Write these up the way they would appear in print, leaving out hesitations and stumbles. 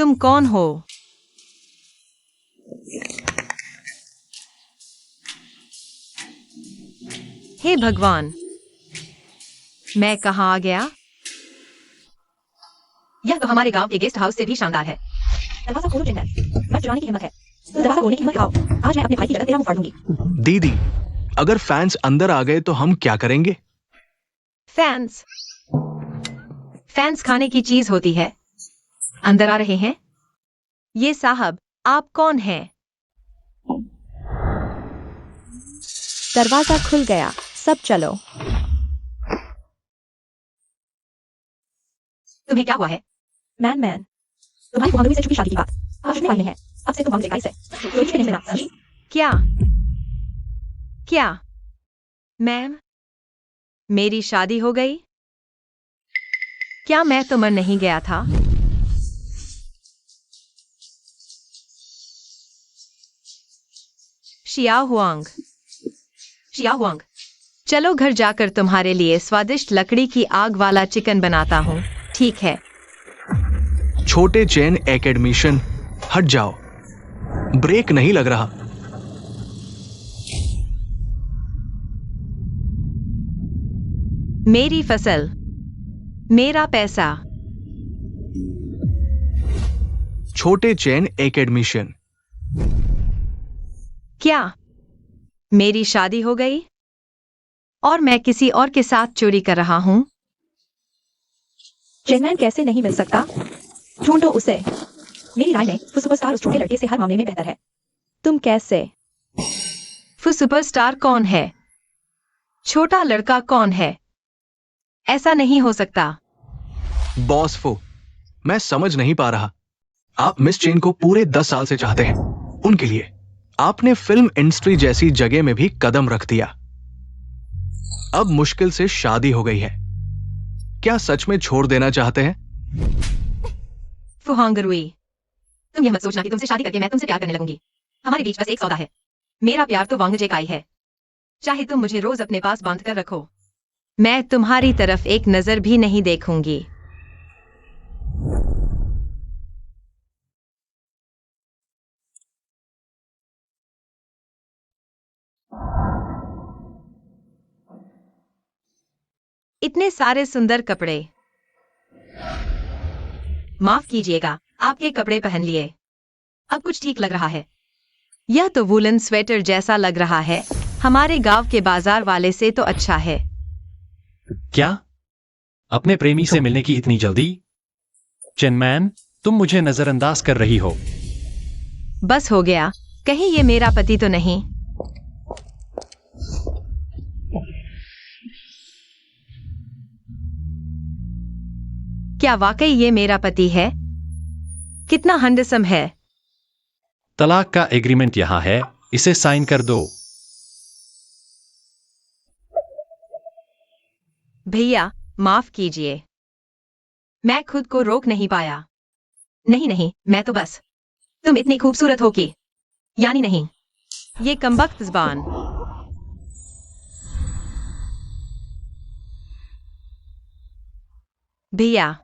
तुम कौन हो? हे भगवान, मैं कहाँ आ गया? यह तो हमारे गांव के गेस्ट हाउस से भी शानदार है। दरवाजा खोलो चिन्मय, मत चुराने की हिम्मत है तो दरवाजा खोलने की हिम्मत दिखाओ। आज मैं अपने भाई की जगह तेरा मुंह फाड़ दूंगी। दीदी, अगर फैंस अंदर आ गए तो हम क्या करेंगे? फैंस खाने की चीज होती है। अंदर आ रहे हैं? ये साहब, आप कौन हैं? दरवाजा खुल गया। सब चलो। तुम्हें क्या हुआ है? मैन तुम्हारी कुहांगवी से छुपी शादी की बात अब सुनने वाले हैं। अब से तुम वक्त देखा इसे कोई नहीं देना, समझी? क्या मैम, मेरी शादी हो गई? क्या मैं तो मर नहीं गया था? शियाहुआंग, चलो घर जाकर तुम्हारे लिए स्वादिष्ट लकड़ी की आग वाला चिकन बनाता हूँ। ठीक है? छोटे चैन एकेडमिशियन, हट जाओ। ब्रेक नहीं लग रहा। मेरी फसल, मेरा पैसा। छोटे चैन एकेडमिशियन, क्या मेरी शादी हो गई और मैं किसी और के साथ चोरी कर रहा हूँ? चिन्मय कैसे नहीं मिल सकता? ढूंढो उसे। मेरी राय में वो सुपरस्टार उस छोटे लड़के से हर मामले में बेहतर है। तुम कैसे? वो सुपरस्टार कौन है? छोटा लड़का कौन है? ऐसा नहीं हो सकता। बॉस फो, मैं समझ नहीं पा रहा। आप मिस चेन को पूरे 10 साल से चाहते हैं। उनके लिए आपने फिल्म इंडस्ट्री जैसी जगह में भी कदम रख दिया। अब मुश्किल से शादी हो गई है। क्या सच में छोड़ देना चाहते हैं? फुहांगरुई, तुम यह मत सोचना कि तुमसे शादी करके मैं तुमसे प्यार करने लगूंगी। हमारे बीच बस एक सौदा है। मेरा प्यार तो वांगजे का ही है। चाहे तुम मुझे रोज अपने पास बांध कर रखो, मैं तुम्हारी तरफ एक नजर भी नहीं देखूंगी। इतने सारे सुंदर कपड़े। माफ कीजिएगा, आपके कपड़े पहन लिए। अब कुछ ठीक लग रहा है। यह तो वूलन स्वेटर जैसा लग रहा है। हमारे गांव के बाजार वाले से तो अच्छा है। क्या? अपने प्रेमी से मिलने की इतनी जल्दी? चिन्मैन, तुम मुझे नजरअंदाज कर रही हो। बस हो गया। कहीं ये मेरा पति तो नहीं? क्या वाकई ये मेरा पति है? कितना हैंडसम है। तलाक का एग्रीमेंट यहां है, इसे साइन कर दो। भैया, माफ कीजिए। मैं खुद को रोक नहीं पाया। नहीं, मैं तो बस। तुम इतनी खूबसूरत हो कि यानी नहीं। ये कमबख्त ज़बान। भैया,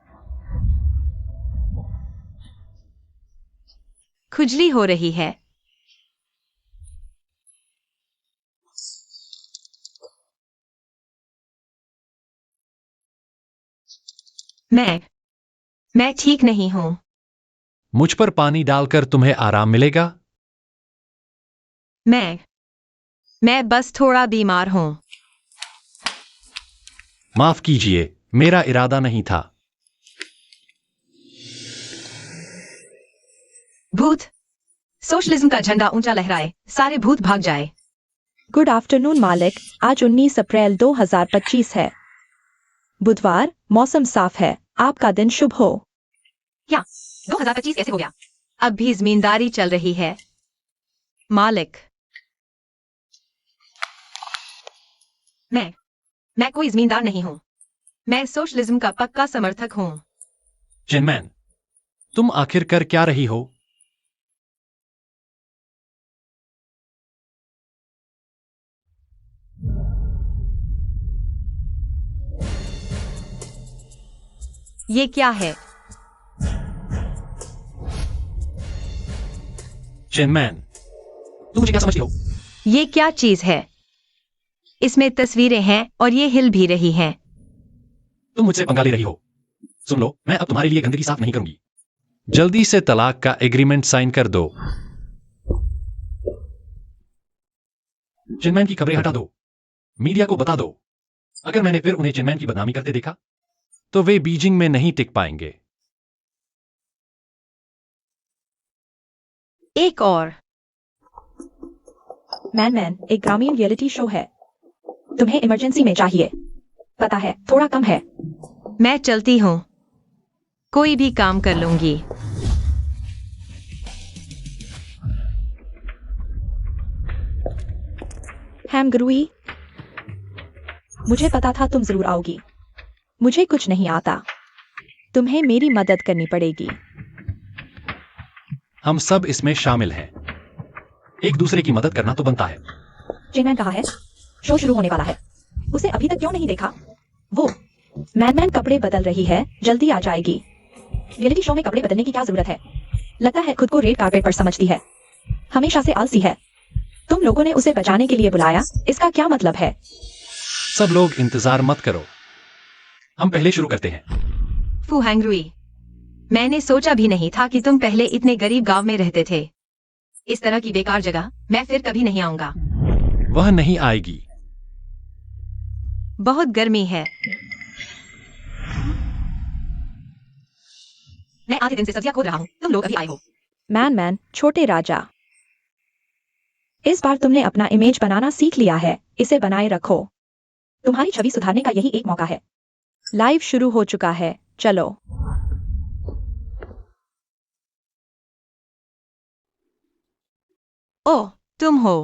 खुजली हो रही है। मैं ठीक नहीं हूं। मुझ पर पानी डालकर तुम्हें आराम मिलेगा। मैं बस थोड़ा बीमार हूं। माफ कीजिए, मेरा इरादा नहीं था। भूत, सोशलिज्म का झंडा ऊंचा लहराए, सारे भूत भाग जाए। गुड आफ्टरनून मालिक। आज 19 अप्रैल 2025 है, बुधवार। मौसम साफ है। आपका दिन शुभ हो। क्या 2025 कैसे हो गया? अब भी जमींदारी चल रही है मालिक। मैं कोई जमींदार नहीं हूं। मैं सोशलिज्म का पक्का समर्थक हूं। चिन्मैन, तुम आखिर कर क्या रही हो? ये क्या है? चेनमैन, तुम मुझे क्या समझती हो? ये क्या चीज है? इसमें तस्वीरें हैं और ये हिल भी रही हैं। तुम मुझसे पंगा ले रही हो। सुन लो, मैं अब तुम्हारे लिए गंदगी साफ नहीं करूंगी। जल्दी से तलाक का एग्रीमेंट साइन कर दो। चेनमैन की खबरें हटा दो। मीडिया को बता दो। अगर मैंने फिर उन्हें चेनमैन की बदनामी करते देखा तो वे बीजिंग में नहीं टिक पाएंगे। एक और। मैन एक ग्रामीण रियलिटी शो है। तुम्हें इमरजेंसी में चाहिए। पता है, थोड़ा कम है। मैं चलती हूँ। कोई भी काम कर लूंगी। हैमगरुई, मुझे पता था तुम जरूर आओगी। मुझे कुछ नहीं आता। तुम्हें मेरी मदद करनी पड़ेगी। हम सब इसमें शामिल हैं। एक दूसरे की मदद करना तो बनता है। चेनमैन कहाँ है? शो शुरू होने वाला है। उसे अभी तक क्यों नहीं देखा? वो मैन कपड़े बदल रही है, जल्दी आ जाएगी। रियलिटी शो में कपड़े बदलने की क्या जरूरत है? लगता है खुद को रेड कार्पेट पर समझती है। हमेशा से आलसी है। तुम लोगों ने उसे बचाने के लिए बुलाया, इसका क्या मतलब है? सब लोग इंतजार मत करो, हम पहले शुरू करते हैं। फू हैंगरुई, मैंने सोचा भी नहीं था कि तुम पहले इतने गरीब गांव में रहते थे। इस तरह की बेकार जगह मैं फिर कभी नहीं आऊंगा। वह नहीं आएगी। बहुत गर्मी है। मैं आधे दिन से सब्जियां खोद रहा हूँ, तुम लोग अभी आए हो। मैन छोटे राजा, इस बार तुमने अपना इमेज बनाना सीख लिया है, इसे बनाए रखो। तुम्हारी छवि सुधारने का यही एक मौका है। लाइव शुरू हो चुका है, चलो। ओह, तुम हो।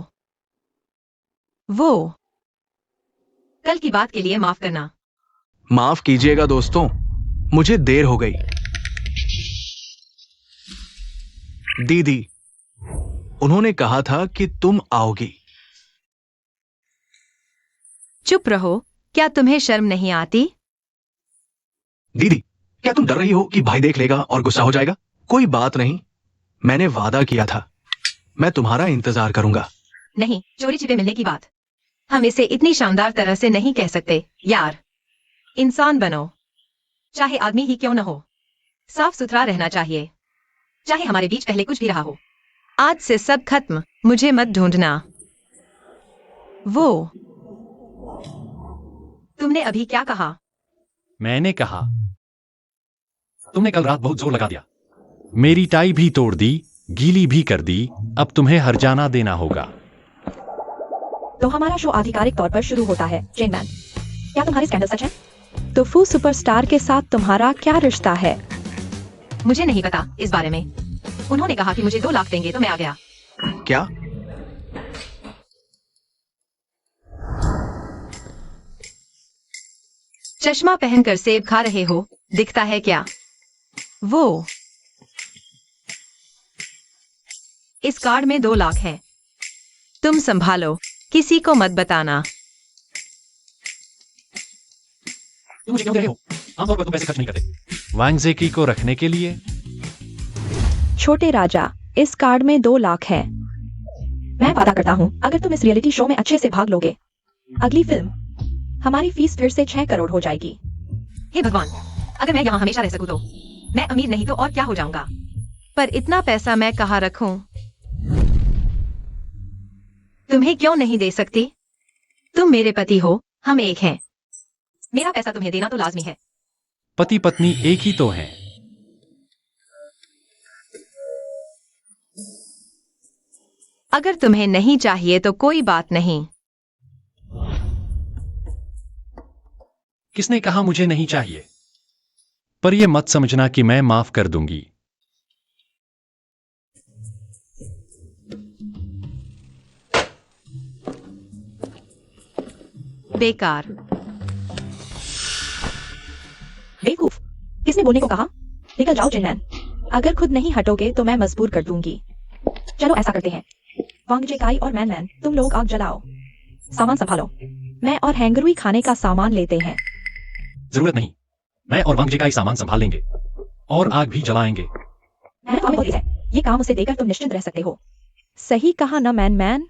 वो कल की बात के लिए माफ करना। माफ कीजिएगा दोस्तों, मुझे देर हो गई। दीदी, उन्होंने कहा था कि तुम आओगी। चुप रहो, क्या तुम्हें शर्म नहीं आती? दीदी, क्या तुम डर रही हो कि भाई देख लेगा और गुस्सा हो जाएगा? कोई बात नहीं, मैंने वादा किया था, मैं तुम्हारा इंतजार करूंगा। नहीं, चोरी छिपे मिलने की बात हम इसे इतनी शानदार तरह से नहीं कह सकते यार। इंसान बनो, चाहे आदमी ही क्यों न हो। साफ सुथरा रहना चाहिए, चाहे हमारे बीच पहले कुछ भी रहा हो। आज से सब खत्म, मुझे मत ढूंढना। वो तुमने अभी क्या कहा? मैंने कहा, तुमने कल रात बहुत जोर लगा दिया। मेरी टाई भी तोड़ दी, गीली भी कर दी। अब तुम्हें हर्जाना देना होगा। तो हमारा शो आधिकारिक तौर पर शुरू होता है। चेनमैन, क्या तुम्हारे स्कैंडल सच है? तो फू सुपरस्टार के साथ तुम्हारा क्या रिश्ता है? मुझे नहीं पता इस बारे में। उन्होंने कहा कि मुझे 2 लाख देंगे तो मैं आ गया। क्या? चश्मा पहनकर सेब खा रहे हो, दिखता है क्या? वो इस कार्ड में 2 लाख है। तुम संभालो, किसी को मत बताना। तुम मुझे क्यों दे रहे हो? आमतौर पर तुम पैसे खर्च नहीं करते। वांगजेकी को रखने के लिए। छोटे राजा, इस कार्ड में 2 लाख है। मैं वादा करता हूँ, अगर तुम इस रियलिटी शो में अच्छे से भाग लोगे, अगली फिल्म हमारी फीस फिर से 6 करोड़ हो जाएगी। हे भगवान, अगर मैं यहाँ हमेशा रह सकूं तो। मैं अमीर नहीं तो और क्या हो जाऊंगा। पर इतना पैसा मैं कहाँ रखूं? तुम्हें क्यों नहीं दे सकती? तुम मेरे पति हो, हम एक हैं। मेरा पैसा तुम्हें देना तो लाजमी है। पति पत्नी एक ही तो हैं। अगर तुम्हें नहीं चाहिए तो कोई बात नहीं। किसने कहा मुझे नहीं चाहिए? पर यह मत समझना कि मैं माफ कर दूंगी। बेकार। बेवकूफ, किसने बोलने को कहा? निकल जाओ चेनमैन। अगर खुद नहीं हटोगे तो मैं मजबूर कर दूंगी। चलो ऐसा करते हैं, वांगजेकाई और मैन, तुम लोग आग जलाओ। सामान संभालो। मैं और हैंगरुई खाने का सामान लेते हैं। जरूरत नहीं, मैं और वांगजेकाई सामान संभाल लेंगे और आग भी जलाएंगे। मैंने तुम्हें बहुत है, ये काम उसे देकर तुम निश्चिंत रह सकते हो। सही कहा ना मैन मैन।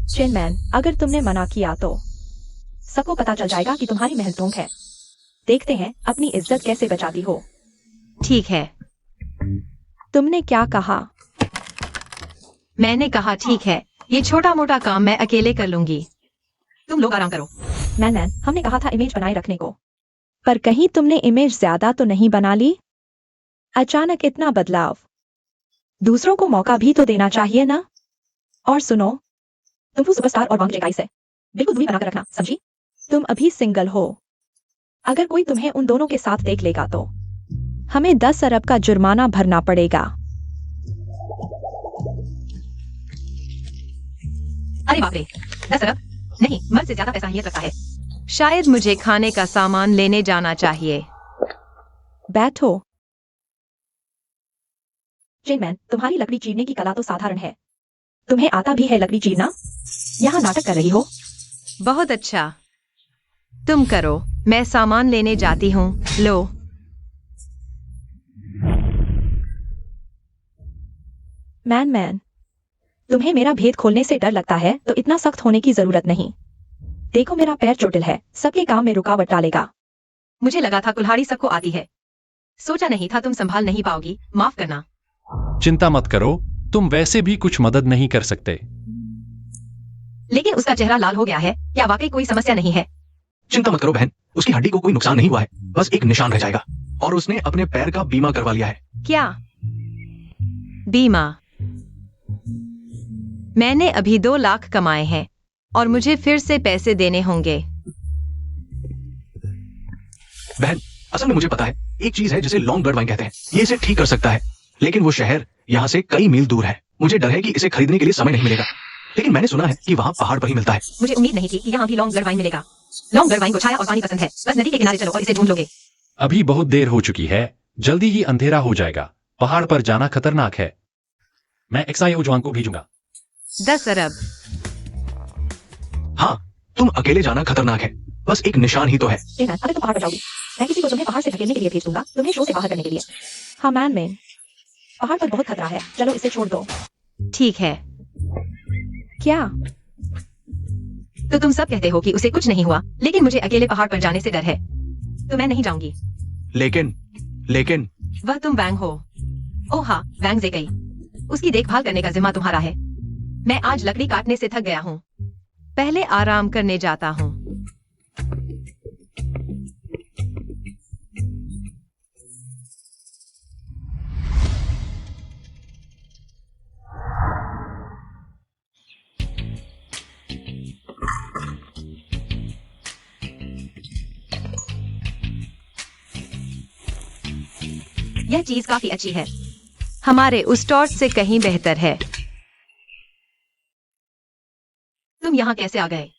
चेन मैन, अगर तुमने मना किया तो सबको पता चल जाएगा कि तुम्हारी मेहनतों है। देखते हैं अपनी इज्जत कैसे बचाती हो। ठीक है। तुमने क्या कहा? मैंने कहा ठीक है, ये छोटा मोटा काम मैं अकेले कर लूंगी। तुम लोग आराम करो। मैन मैन, हमने कहा था इमेज बनाए रखने को, पर कहीं तुमने इमेज ज्यादा तो नहीं बना ली? अचानक इतना बदलाव। दूसरों को मौका भी तो देना चाहिए ना। और सुनो, तुम सुपरस्टार और वांग जगाई से बिल्कुल दूरी बनाकर रखना, समझी? तुम अभी सिंगल हो। अगर कोई तुम्हें उन दोनों के साथ देख लेगा तो हमें 10 अरब का जुर्माना भरना पड़ेगा। अरे बाप रे, 10 अरब? नहीं, मर्द से ज्यादा पैसा अहमियत रखता है। शायद मुझे खाने का सामान लेने जाना चाहिए। बैठो। चेन मैन, तुम्हारी लकड़ी चीरने की कला तो साधारण है। तुम्हें आता भी है लकड़ी चीरना? यहाँ नाटक कर रही हो? बहुत अच्छा, तुम करो, मैं सामान लेने जाती हूँ। लो। मैन मैन, तुम्हें मेरा भेद खोलने से डर लगता है तो इतना सख्त होने की जरूरत नहीं। देखो मेरा पैर चोटिल है, सबके काम में रुकावट डालेगा। मुझे लगा था कुल्हाड़ी सबको आती है। सोचा नहीं था तुम संभाल नहीं पाओगी, माफ करना। चिंता मत करो, तुम वैसे भी कुछ मदद नहीं कर सकते। लेकिन उसका चेहरा लाल हो गया है, क्या वाकई कोई समस्या नहीं है? चिंता मत करो बहन, उसकी हड्डी को कोई नुकसान नहीं हुआ है, बस एक निशान रह जाएगा। और उसने अपने पैर का बीमा करवा लिया है। क्या बीमा? मैंने अभी 2 लाख कमाए हैं और मुझे फिर से पैसे देने होंगे। बहन, असल में मुझे पता है, एक चीज है जिसे लॉन्ग ब्लड वाइन कहते हैं, ये इसे ठीक कर सकता है, लेकिन वो शहर यहाँ से कई मील दूर है। मुझे डर है कि इसे खरीदने के लिए समय नहीं मिलेगा, लेकिन मैंने सुना है कि वहाँ पहाड़ पर ही मिलता है। मुझे उम्मीद नहीं थी कि यहाँ भी लॉन्ग ब्लड वाइन मिलेगा। लॉन्ग ब्लड वाइन को छाया और पानी पसंद है, बस नदी के किनारे चलो और इसे ढूंढ लोगे। अभी बहुत देर हो चुकी है, जल्दी ही अंधेरा हो जाएगा। पहाड़ पर जाना खतरनाक है। मैं एक्साई जवान को भेजूंगा। 10 अरब? हाँ, तुम अकेले जाना खतरनाक है, बस एक निशान ही तो है। चेन मैन, अगर तुम पहाड़ पर जाओगी, मैं किसी को तुम्हें पहाड़ से धकेलने के लिए भेज दूंगा, तुम्हें शो से बाहर करने के लिए। हाँ मैन मैन, पहाड़ पर बहुत खतरा है, चलो इसे छोड़ दो। ठीक है। क्या? तो तुम सब कहते हो कि उसे कुछ नहीं हुआ, लेकिन मुझे अकेले पहाड़ पर जाने से डर है, तो मैं नहीं जाऊंगी। लेकिन वह तुम वैंग हो। ओह हाँ, वैंग जेकई। उसकी देखभाल करने का जिम्मा तुम्हारा है। मैं आज लकड़ी काटने से थक गया हूँ, पहले आराम करने जाता हूँ। यह चीज काफी अच्छी है, हमारे उस टॉर्च से कहीं बेहतर है। तुम यहाँ कैसे आ गए?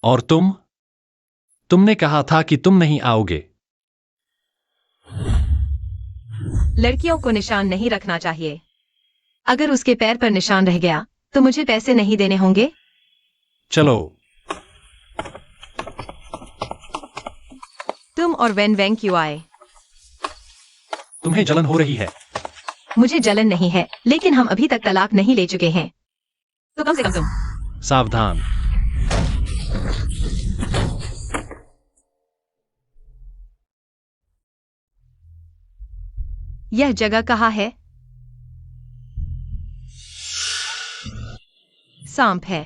और तुमने कहा था कि तुम नहीं आओगे। लड़कियों को निशान नहीं रखना चाहिए। अगर उसके पैर पर निशान रह गया तो मुझे पैसे नहीं देने होंगे। चलो। तुम और वेन वेंग क्यों आए? तुम्हें जलन हो रही है? मुझे जलन नहीं है, लेकिन हम अभी तक तलाक नहीं ले चुके हैं, तो कम से कम तुम। सावधान। यह जगह कहाँ है? सांप है।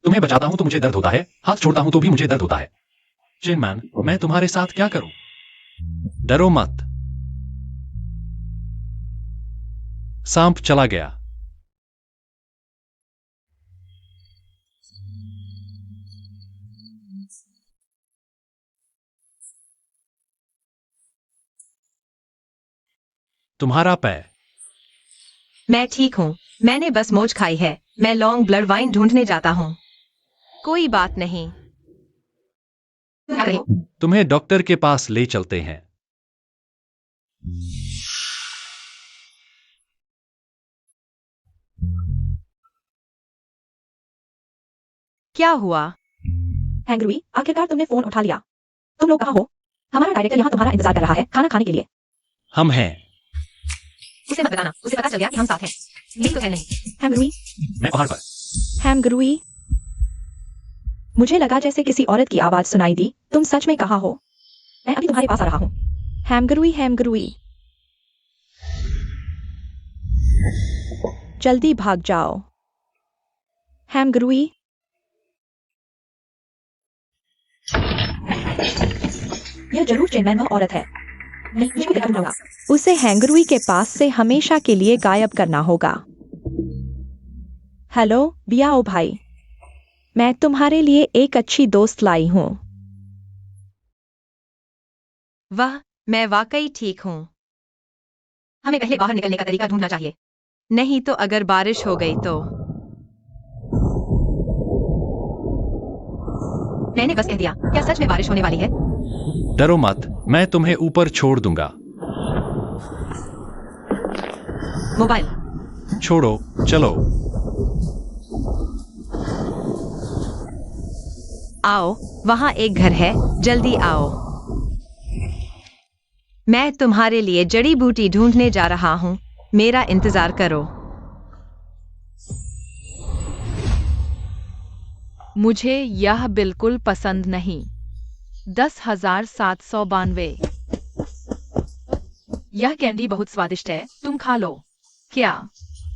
तुम्हें बचाता हूं तो मुझे दर्द होता है, हाथ छोड़ता हूं तो भी मुझे दर्द होता है। चेन मैन, मैं तुम्हारे साथ क्या करूं? डरो मत। सांप चला गया। तुम्हारा पैर। मैं ठीक हूँ, मैंने बस मौज खाई है। मैं लॉन्ग ब्लड वाइन ढूंढने जाता हूँ। कोई बात नहीं। तुम क्या कर रहे हो? तुम्हें डॉक्टर के पास ले चलते हैं। क्या हुआ? हैंगरुई, आखिरकार तुमने फोन उठा लिया। तुम लोग कहाँ हो? हमारा डायरेक्टर यहाँ तुम्हारा इंतजार कर रहा है, खाना खाने के लिए। हम हैं। उसे मत बताना, उसे पता चल गया कि हम साथ हैं। यही तो है नहीं। हैमग्रुई, मैं पहाड़ पर। हैमग्रुई। मुझे लगा जैसे किसी औरत की आवाज सुनाई दी। तुम सच में कहाँ हो? मैं अभी तुम्हारे पास आ रहा हूँ। हैमग्रुई, हैमग्रुई, जल्दी भाग जाओ। हैमग्रुई, यह जरूर चेनमैन वह औरत है। नहीं, मुझे भी देखना होगा। उसे हैंगरुई के पास से हमेशा के लिए गायब करना होगा। हेलो बियाओ भाई, मैं तुम्हारे लिए एक अच्छी दोस्त लाई हूँ। वाह, मैं वाकई ठीक हूँ। हमें पहले बाहर निकलने का तरीका ढूंढना चाहिए। नहीं तो अगर बारिश हो गई तो। मैंने बस कह दिया, क्या सच में बारिश होने वाली है? डरो मत, मैं तुम्हें ऊपर छोड़ दूंगा। मोबाइल छोड़ो, चलो। आओ, वहां एक घर है, जल्दी आओ। मैं तुम्हारे लिए जड़ी बूटी ढूंढने जा रहा हूं, मेरा इंतजार करो। मुझे यह बिल्कुल पसंद नहीं। 10,792। यह कैंडी बहुत स्वादिष्ट है, तुम खा लो। क्या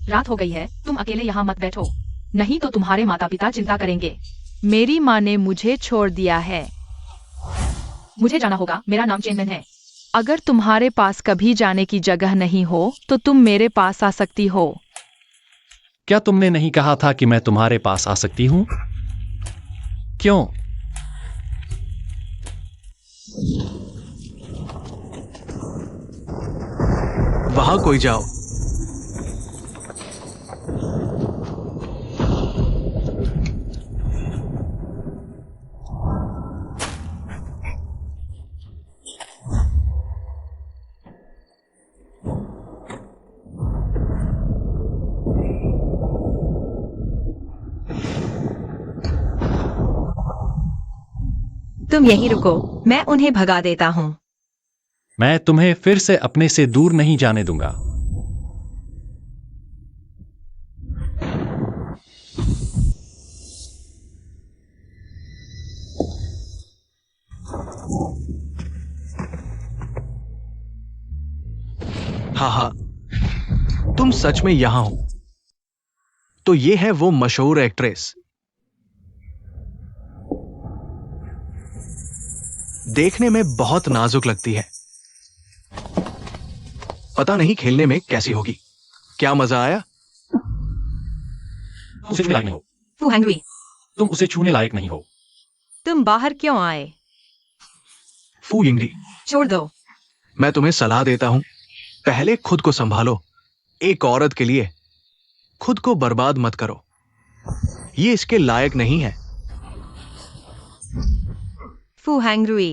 रात हो गई है? तुम अकेले यहाँ मत बैठो, नहीं तो तुम्हारे माता पिता चिंता करेंगे। मेरी माँ ने मुझे छोड़ दिया है। मुझे जाना होगा, मेरा नाम चेनमैन है। अगर तुम्हारे पास कभी जाने की जगह नहीं हो तो तुम मेरे पास आ सकती हो। क्या तुमने नहीं कहा था कि मैं तुम्हारे पास आ सकती हूँ? क्यों? वहां कोई जाओ। तुम यहीं रुको, मैं उन्हें भगा देता हूँ। मैं तुम्हें फिर से अपने से दूर नहीं जाने दूंगा। हाँ हाँ, तुम सच में यहां हो। तो ये है वो मशहूर एक्ट्रेस। देखने में बहुत नाजुक लगती है। पता नहीं खेलने में कैसी होगी। क्या मजा आया? उसे छूने लायक नहीं हो। फू हैंगरी, तुम उसे छूने लायक नहीं हो। तुम बाहर क्यों आए? फू यिंगली, छोड़ दो। मैं तुम्हें सलाह देता हूं, पहले खुद को संभालो। एक औरत के लिए खुद को बर्बाद मत करो, ये इसके लायक नहीं है। फू हैंगरी,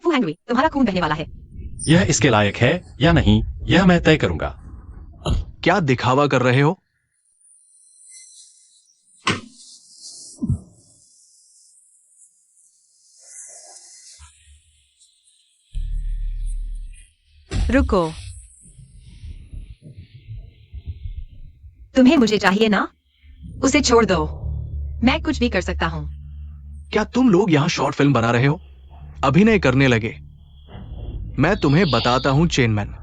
फू हैंगरी, तुम्हारा खून बहने वाला है। यह इसके लायक है या नहीं, यह मैं तय करूंगा। क्या दिखावा कर रहे हो? रुको, तुम्हें मुझे चाहिए ना? उसे छोड़ दो, मैं कुछ भी कर सकता हूं। क्या तुम लोग यहां शॉर्ट फिल्म बना रहे हो? अभिनय करने लगे? मैं तुम्हें बताता हूं चेनमैन।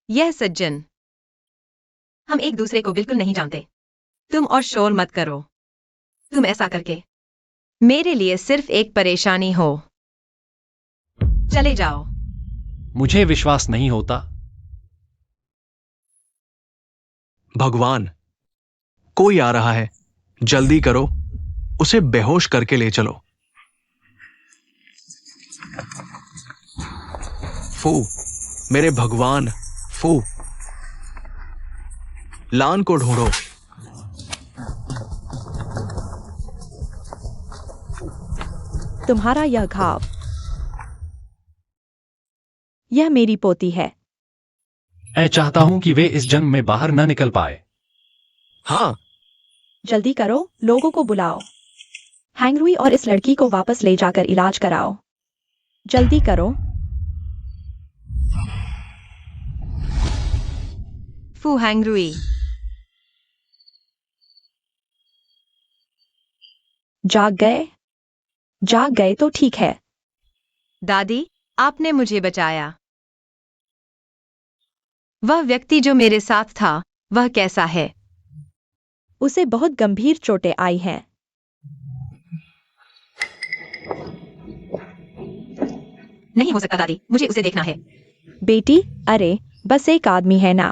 यह सज्जन, हम एक दूसरे को बिल्कुल नहीं जानते। तुम और शोर मत करो। तुम ऐसा करके मेरे लिए सिर्फ एक परेशानी हो। चले जाओ। मुझे विश्वास नहीं होता। भगवान, कोई आ रहा है, जल्दी करो, उसे बेहोश करके ले चलो। फू, मेरे भगवान, फू, लान को ढूंढो। तुम्हारा यह घाव, यह मेरी पोती है। मैं चाहता हूं कि वे इस जंग में बाहर न निकल पाए। हाँ, जल्दी करो, लोगों को बुलाओ। हैंगरुई और इस लड़की को वापस ले जाकर इलाज कराओ। जल्दी करो। फू हैंगरुई, जाग गए? जाग गए तो ठीक है। दादी, आपने मुझे बचाया। वह व्यक्ति जो मेरे साथ था, वह कैसा है? उसे बहुत गंभीर चोटें आई हैं। नहीं हो सकता दादी, मुझे उसे देखना है। बेटी, अरे बस एक आदमी है ना।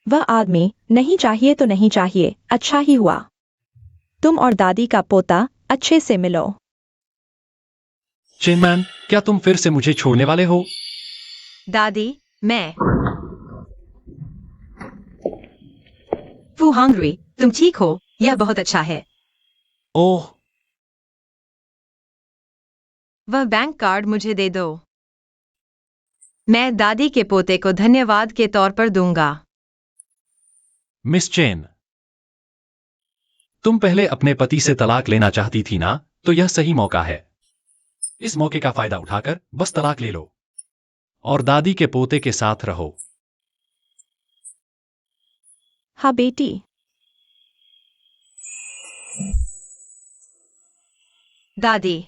वह आदमी नहीं चाहिए तो नहीं चाहिए, अच्छा ही हुआ। तुम और दादी का पोता अच्छे से मिलो। चेनमैन, क्या तुम फिर से मुझे छोड़ने वाले हो? दादी, मैं। फू हैंगरुई, तुम ठीक हो? यह बहुत अच्छा है। ओह, वह बैंक कार्ड मुझे दे दो। मैं दादी के पोते को धन्यवाद के तौर पर दूंगा। मिस चेन, तुम पहले अपने पति से तलाक लेना चाहती थी ना, तो यह सही मौका है। इस मौके का फायदा उठाकर बस तलाक ले लो और दादी के पोते के साथ रहो। हाँ बेटी। दादी,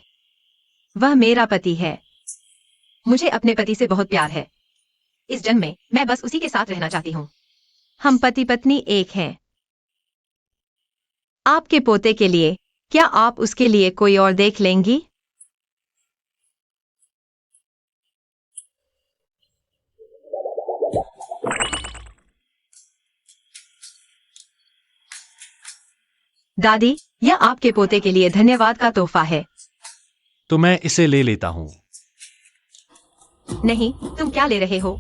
वह मेरा पति है। मुझे अपने पति से बहुत प्यार है। इस जन्म में मैं बस उसी के साथ रहना चाहती हूँ। हम पति पत्नी एक हैं। आपके पोते के लिए, क्या आप उसके लिए कोई और देख लेंगी? दादी, यह आपके पोते के लिए धन्यवाद का तोहफा है। तो मैं इसे ले लेता हूं। नहीं, तुम क्या ले रहे हो?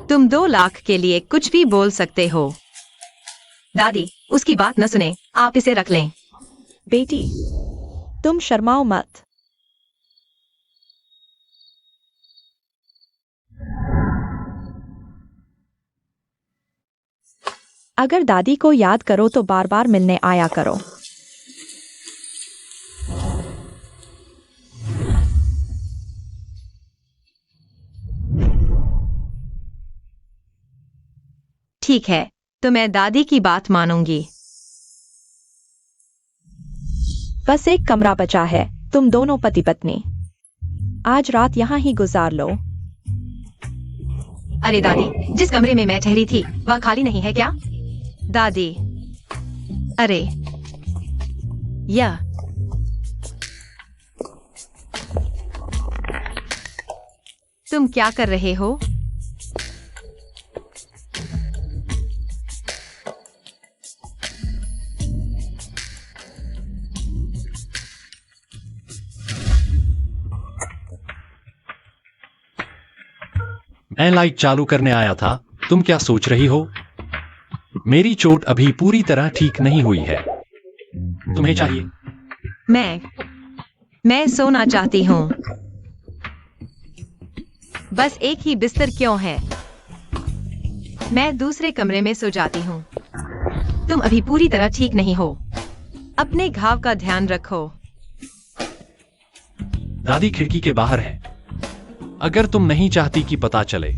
तुम 2 लाख के लिए कुछ भी बोल सकते हो। दादी, उसकी बात न सुने, आप इसे रख लें। बेटी, तुम शर्माओ मत। अगर दादी को याद करो तो बार बार मिलने आया करो। ठीक है, तो मैं दादी की बात मानूंगी। बस एक कमरा बचा है, तुम दोनों पति पत्नी आज रात यहाँ ही गुजार लो। अरे दादी, जिस कमरे में मैं ठहरी थी, वह खाली नहीं है क्या? दादी, अरे, यह तुम क्या कर रहे हो? मैं लाइट चालू करने आया था। तुम क्या सोच रही हो? मेरी चोट अभी पूरी तरह ठीक नहीं हुई है। तुम्हें चाहिए? मैं सोना चाहती हूँ। बस एक ही बिस्तर क्यों है? मैं दूसरे कमरे में सो जाती हूँ। तुम अभी पूरी तरह ठीक नहीं हो। अपने घाव का ध्यान रखो। दादी खिड़की के बाहर है। अगर तुम नहीं चाहती कि पता चले,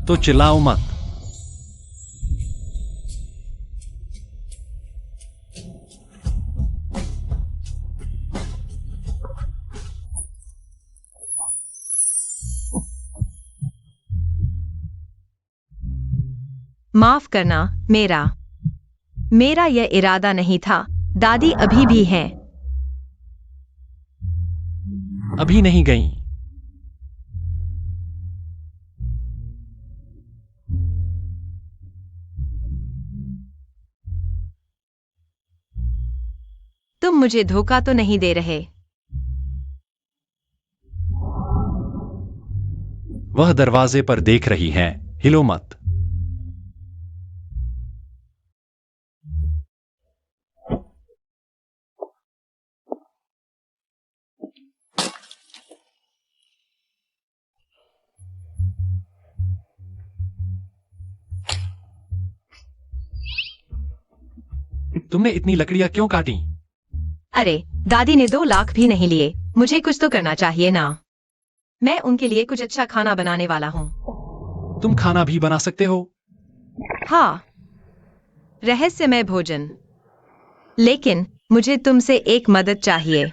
तो चिल्लाओ मत। माफ करना, मेरा यह इरादा नहीं था। दादी अभी भी हैं। अभी नहीं गई। तुम मुझे धोखा तो नहीं दे रहे? वह दरवाजे पर देख रही हैं, हिलो मत। तुमने इतनी लकड़ियां क्यों काटी? अरे दादी ने 2 लाख भी नहीं लिए, मुझे कुछ तो करना चाहिए ना। मैं उनके लिए कुछ अच्छा खाना बनाने वाला हूँ। तुम खाना भी बना सकते हो? हाँ, रहस्यमय भोजन। लेकिन मुझे तुमसे एक मदद चाहिए।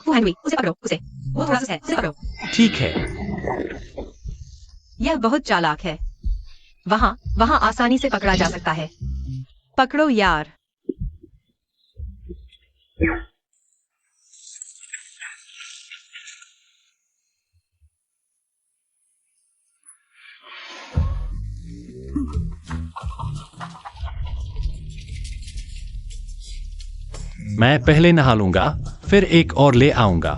वो हेनरी, उसे पकड़ो, उसे। वो थोड़ा सा है, उसे पकड़ो। ठीक है। यह बहुत चालाक है। वहाँ आसानी से पकड़ा जा सकता है। पकड़ो यार। मैं पहले नहा लूंगा, फिर एक और ले आऊंगा।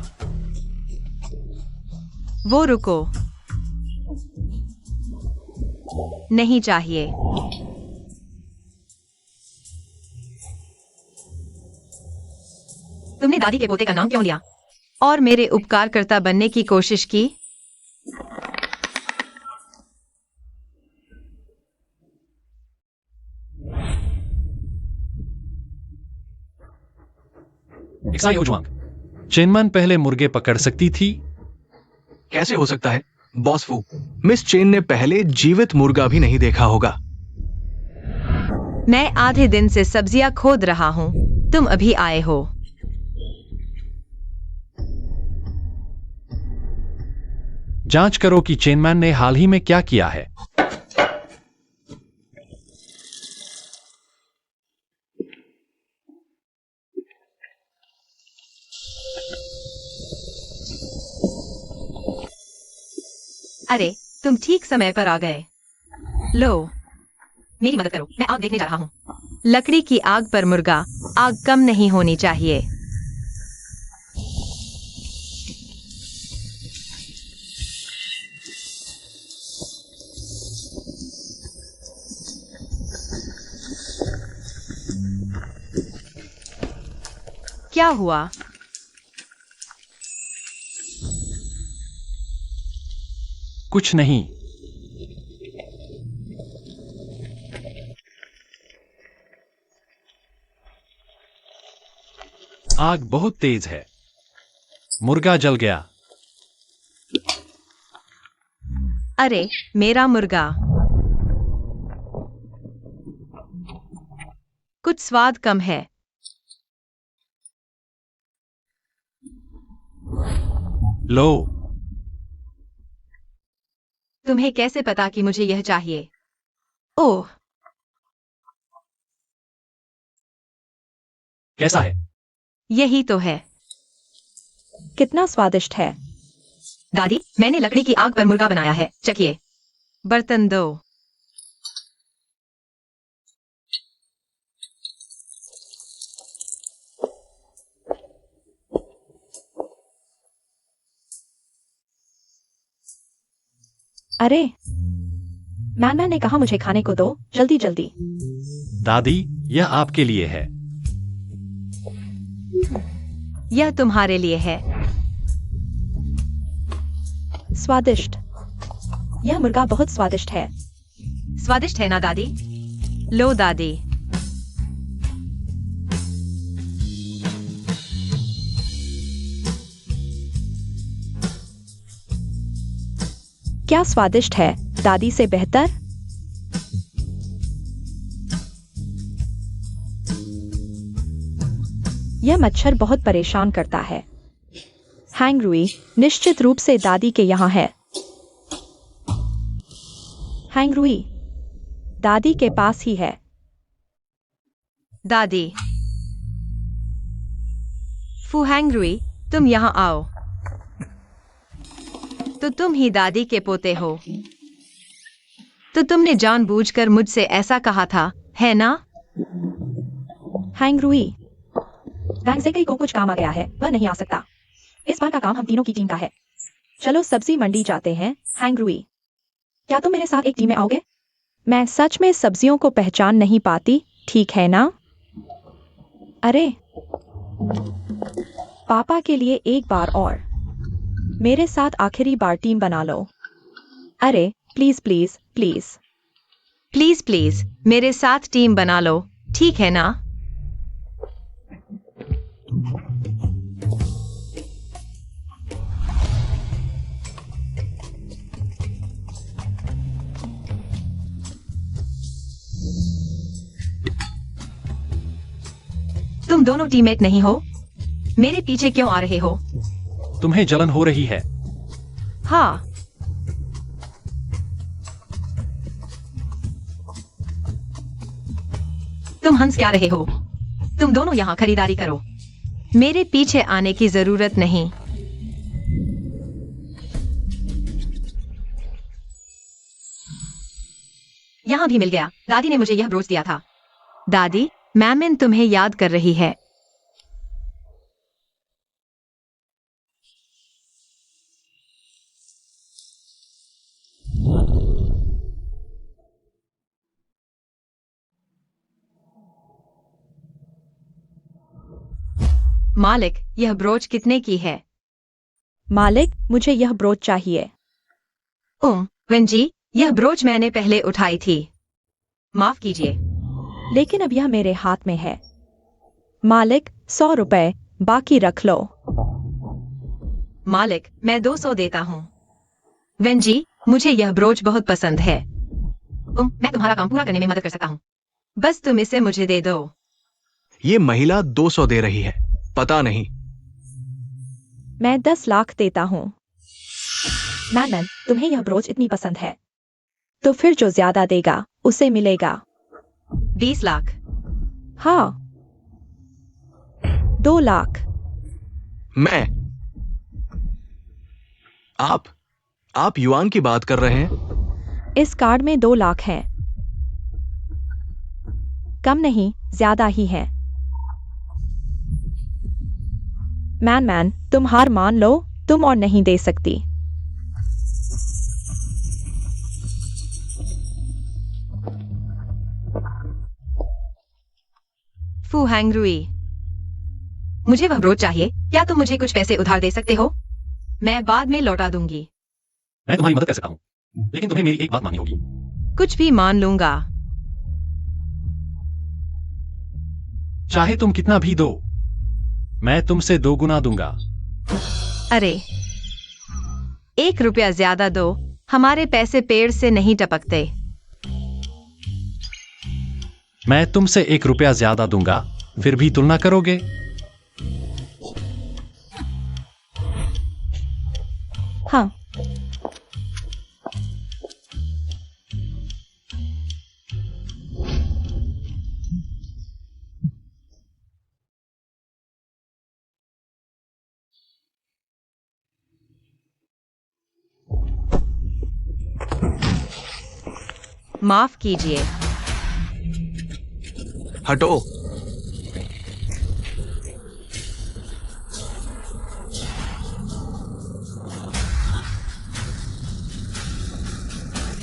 वो रुको। नहीं चाहिए। तुमने दादी के पोते का नाम क्यों लिया? और मेरे उपकारकर्ता बनने की कोशिश की? एक्साई ओजुआंग, चेनमन पहले मुर्गे पकड़ सकती थी? कैसे हो सकता है बॉस फू? मिस चेन ने पहले जीवित मुर्गा भी नहीं देखा होगा। मैं आधे दिन से सब्जियां खोद रहा हूँ, तुम अभी आए हो। जांच करो कि चेनमैन ने हाल ही में क्या किया है। अरे तुम ठीक समय पर आ गए। लो, मेरी मदद करो, मैं आग देखने जा रहा हूँ। लकड़ी की आग पर मुर्गा, आग कम नहीं होनी चाहिए। क्या हुआ? कुछ नहीं। आग बहुत तेज है। मुर्गा जल गया। अरे मेरा मुर्गा। कुछ स्वाद कम है। लो। तुम्हें कैसे पता कि मुझे यह चाहिए? ओह, कैसा है? यही तो है। कितना स्वादिष्ट है। दादी, मैंने लकड़ी की आग पर मुर्गा बनाया है, चखिए। बर्तन दो। अरे मैन ने कहा मुझे खाने को दो, जल्दी जल्दी। दादी, यह आपके लिए है। यह तुम्हारे लिए है। स्वादिष्ट। यह मुर्गा बहुत स्वादिष्ट है। स्वादिष्ट है ना दादी? लो दादी। क्या स्वादिष्ट है, दादी से बेहतर? यह मच्छर बहुत परेशान करता है। हैंगरुई निश्चित रूप से दादी के यहाँ है। हैंगरुई दादी के पास ही है। दादी। फुहैंगरुई, तुम यहाँ आओ। तो तुम ही दादी के पोते हो। तो तुमने जानबूझकर मुझसे ऐसा कहा था, है ना? हैंगरुई वैंगज़ेई को कुछ काम आ गया है, वह नहीं आ सकता। इस बार का काम हम तीनों की टीम का है। चलो सब्जी मंडी जाते हैं। हैंगरुई, क्या तुम मेरे साथ एक टीम में आओगे? मैं सच में सब्जियों को पहचान नहीं पाती, ठीक है ना? अरे पापा के लिए एक बार और। मेरे साथ आखिरी बार टीम बना लो। अरे please please please. Please please मेरे साथ टीम बना लो, ठीक है ना? तुम दोनों टीममेट नहीं हो? मेरे पीछे क्यों आ रहे हो? तुम्हें जलन हो रही है। हाँ। तुम हंस क्या रहे हो? तुम दोनों यहाँ खरीदारी करो। मेरे पीछे आने की जरूरत नहीं। यहाँ भी मिल गया। दादी ने मुझे यह ब्रोच दिया था। दादी, मैमिन तुम्हें याद कर रही है। मालिक, यह ब्रोच कितने की है? मालिक, मुझे यह ब्रोच चाहिए। वेंजी, यह ब्रोच मैंने पहले उठाई थी। माफ कीजिए। लेकिन अब यह मेरे हाथ में है। मालिक, 100 रुपए बाकी रख लो। मालिक, मैं 200 देता हूँ। वेंजी, मुझे यह ब्रोच बहुत पसंद है। मैं तुम्हारा काम पूरा करने में मदद कर सकता हूँ। बस तुम इसे मुझे दे दो। ये महिला 200 दे रही है, पता नहीं। मैं 10 लाख देता हूँ। मैन, तुम्हें यह ब्रोच इतनी पसंद है, तो फिर जो ज्यादा देगा उसे मिलेगा। 20 लाख। हाँ। 2 लाख। मैं आप युआन की बात कर रहे हैं? इस कार्ड में 2 लाख हैं। कम नहीं, ज्यादा ही है। मैन, तुम हार मान लो, तुम और नहीं दे सकती। फू हैंगरुई, मुझे वह ब्रोच चाहिए। क्या तुम मुझे कुछ पैसे उधार दे सकते हो? मैं बाद में लौटा दूंगी। मैं तुम्हारी मदद कर सकता हूँ, लेकिन तुम्हें मेरी एक बात माननी होगी। कुछ भी मान लूंगा। चाहे तुम कितना भी दो, मैं तुमसे 2 गुना दूंगा। अरे, 1 रुपया ज्यादा दो। हमारे पैसे पेड़ से नहीं टपकते। मैं तुमसे 1 रुपया ज्यादा दूंगा, फिर भी तुलना करोगे? हाँ। माफ कीजिए। हटो।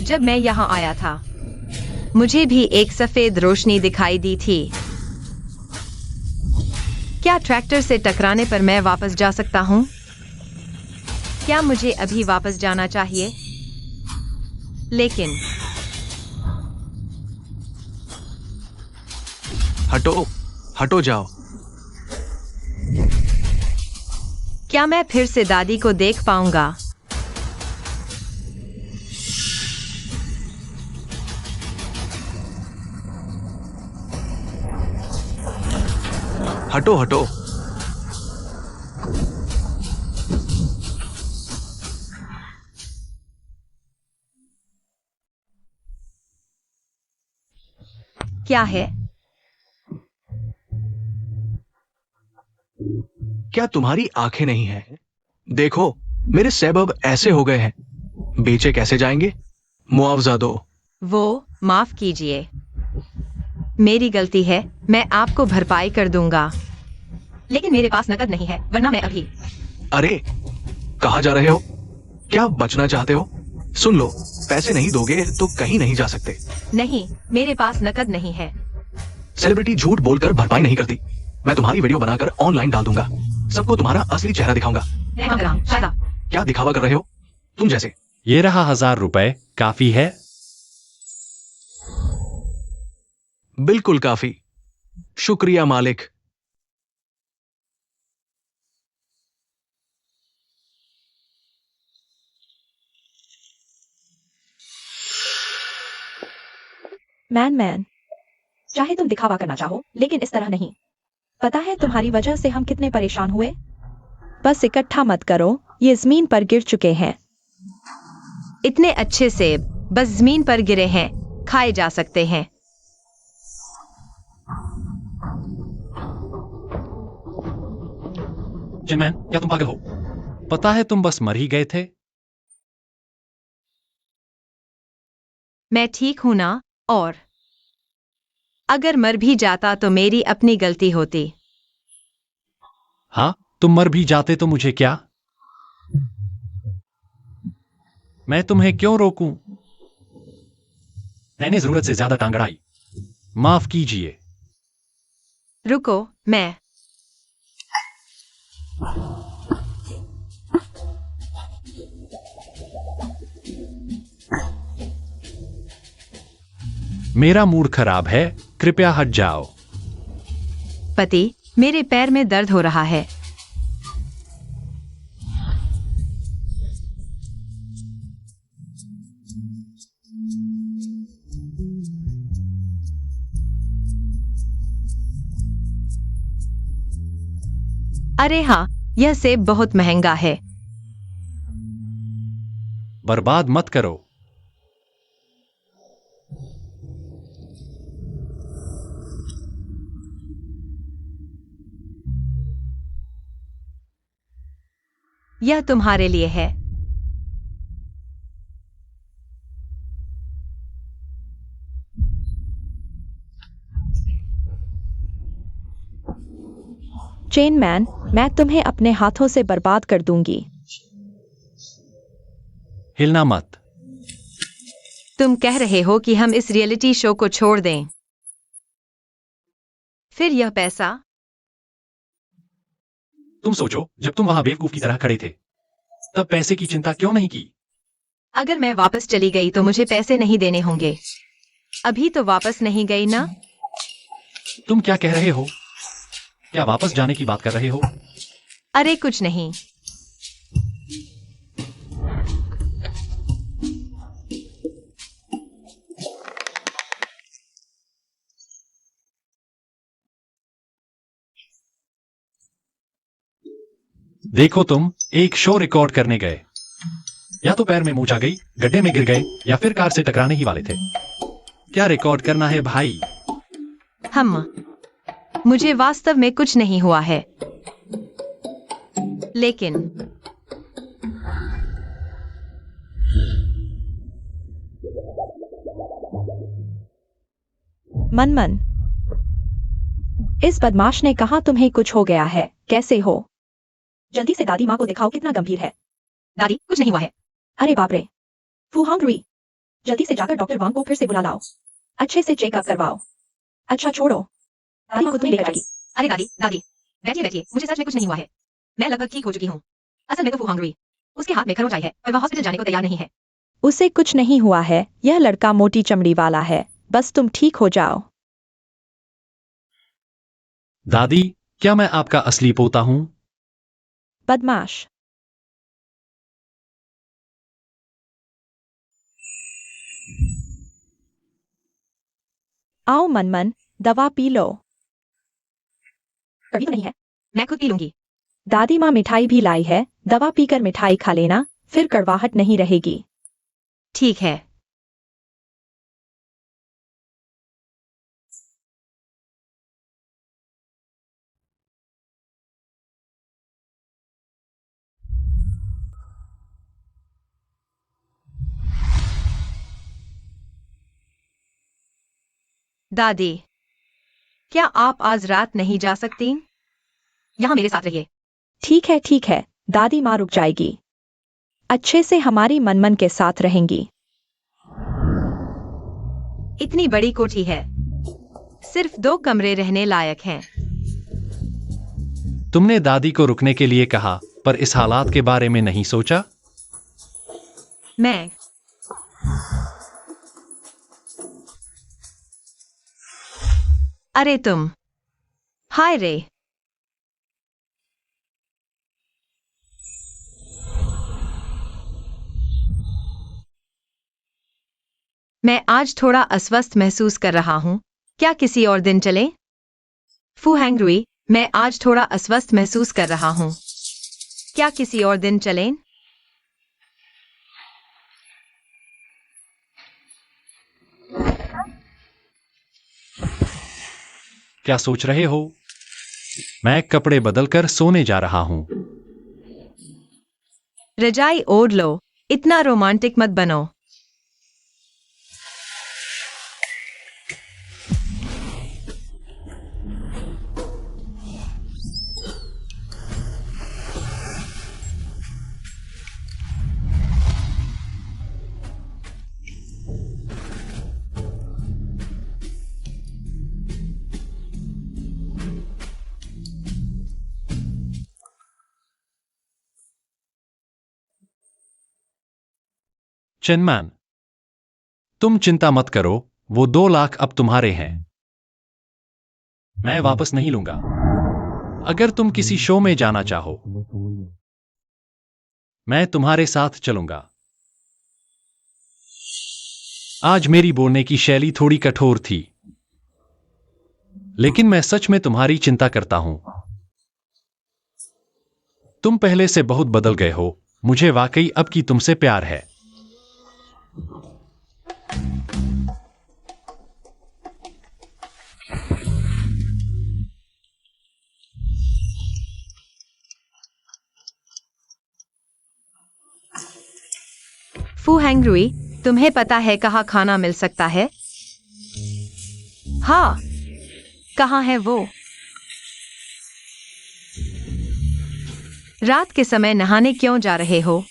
जब मैं यहाँ आया था, मुझे भी एक सफेद रोशनी दिखाई दी थी। क्या ट्रैक्टर से टकराने पर मैं वापस जा सकता हूँ? क्या मुझे अभी वापस जाना चाहिए? लेकिन हटो जाओ। क्या मैं फिर से दादी को देख पाऊंगा? हटो। क्या है? क्या तुम्हारी आंखें नहीं हैं? देखो, मेरे सेब अब ऐसे हो गए हैं। बेचे कैसे जाएंगे? मुआवजा दो। वो माफ कीजिए, मेरी गलती है। मैं आपको भरपाई कर दूंगा, लेकिन मेरे पास नकद नहीं है, वरना मैं अभी। अरे, कहाँ जा रहे हो? क्या बचना चाहते हो? सुन लो, पैसे नहीं दोगे तो कहीं नहीं जा सकते। नहीं, मेरे पास नकद नहीं है। सेलिब्रिटी झूठ बोलकर भरपाई नहीं करती। मैं तुम्हारी वीडियो बनाकर ऑनलाइन डाल दूंगा। सबको तुम्हारा असली चेहरा दिखाऊंगा। मैं काम कर रहा हूँ, शायद आप। क्या दिखावा कर रहे हो तुम जैसे? ये रहा 1000 रुपए, काफी है? बिल्कुल काफी, शुक्रिया मालिक। मैन, चाहे तुम दिखावा करना चाहो, लेकिन इस तरह नहीं। पता है तुम्हारी वजह से हम कितने परेशान हुए? बस इकट्ठा मत करो, ये जमीन पर गिर चुके हैं। इतने अच्छे सेब बस जमीन पर गिरे हैं, खाए जा सकते हैं। चिनमैन, क्या तुम पागल हो? पता है तुम बस मर ही गए थे। मैं ठीक हूं ना? और अगर मर भी जाता तो मेरी अपनी गलती होती। हाँ, तुम मर भी जाते तो मुझे क्या? मैं तुम्हें क्यों रोकूं? मैंने जरूरत से ज्यादा टांग अड़ाई, माफ कीजिए। रुको, मैं मेरा मूड खराब है, कृपया हट जाओ। पति, मेरे पैर में दर्द हो रहा है। अरे हाँ, यह सेब बहुत महंगा है। बर्बाद मत करो। यह तुम्हारे लिए है। चेन मैन, मैं तुम्हें अपने हाथों से बर्बाद कर दूंगी। हिलना मत। तुम कह रहे हो कि हम इस रियलिटी शो को छोड़ दें? फिर यह पैसा? तुम सोचो, जब तुम वहां बेवकूफ की तरह खड़े थे, तब पैसे की चिंता क्यों नहीं की? अगर मैं वापस चली गई तो मुझे पैसे नहीं देने होंगे। अभी तो वापस नहीं गई ना? तुम क्या कह रहे हो? क्या वापस जाने की बात कर रहे हो? अरे कुछ नहीं। देखो, तुम एक शो रिकॉर्ड करने गए, या तो पैर में मूंछ आ गई, गड्ढे में गिर गए, या फिर कार से टकराने ही वाले थे। क्या रिकॉर्ड करना है भाई? मुझे वास्तव में कुछ नहीं हुआ है, लेकिन मनमन, इस बदमाश ने कहा तुम्हें कुछ हो गया है। कैसे हो? जल्दी से दादी माँ को दिखाओ, कितना गंभीर है। दादी, कुछ नहीं हुआ है। अरे बाप रे, फू हंग्री, जल्दी से जाकर डॉक्टर वांग को फिर से बुला लाओ, अच्छे से चेकअप करवाओ। अच्छा छोड़ो, दादी को तुम लेकर जाएगी। अरे दादी, बैठिए बैठिए, मुझे सच में कुछ नहीं हुआ है। मैं लगभग ठीक हो चुकी हूँ। असल में तो फू हंग्री, उसके हाथ में खरोंच आई है और वह हॉस्पिटल जाने को तैयार नहीं है। उसे कुछ नहीं हुआ है, यह लड़का मोटी चमड़ी वाला है, बस तुम ठीक हो जाओ। दादी, क्या मैं आपका असली पोता हूं? बदमाश। आओ मनमन, दवा पी लो। कभी तो नहीं है, मैं खुद पी लूंगी। दादी माँ मिठाई भी लाई है, दवा पीकर मिठाई खा लेना, फिर कड़वाहट नहीं रहेगी। ठीक है। दादी, क्या आप आज रात नहीं जा सकती? यहाँ मेरे साथ रहिए। ठीक है, दादी माँ रुक जाएगी। अच्छे से हमारी मनमन के साथ रहेंगी। इतनी बड़ी कोठी है, सिर्फ 2 कमरे रहने लायक हैं। तुमने दादी को रुकने के लिए कहा, पर इस हालात के बारे में नहीं सोचा? मैं अरे तुम, हाय रे। मैं आज थोड़ा अस्वस्थ महसूस कर रहा हूं। क्या किसी और दिन चलें? फू हैंगरुई, मैं आज थोड़ा अस्वस्थ महसूस कर रहा हूं। क्या किसी और दिन चलें? क्या सोच रहे हो? मैं कपड़े बदलकर सोने जा रहा हूं। रजाई ओढ़ लो, इतना रोमांटिक मत बनो। चेनमैन, तुम चिंता मत करो, वो 2 लाख अब तुम्हारे हैं। मैं वापस नहीं लूंगा। अगर तुम किसी शो में जाना चाहो, मैं तुम्हारे साथ चलूंगा। आज मेरी बोलने की शैली थोड़ी कठोर थी, लेकिन मैं सच में तुम्हारी चिंता करता हूं। तुम पहले से बहुत बदल गए हो। मुझे वाकई अब की तुमसे प्यार है। फू हैंगरुई, तुम्हें पता है कहाँ खाना मिल सकता है? हाँ, कहाँ है वो? रात के समय नहाने क्यों जा रहे हो?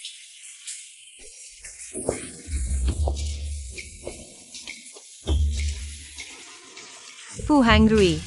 फू हैंगरुई,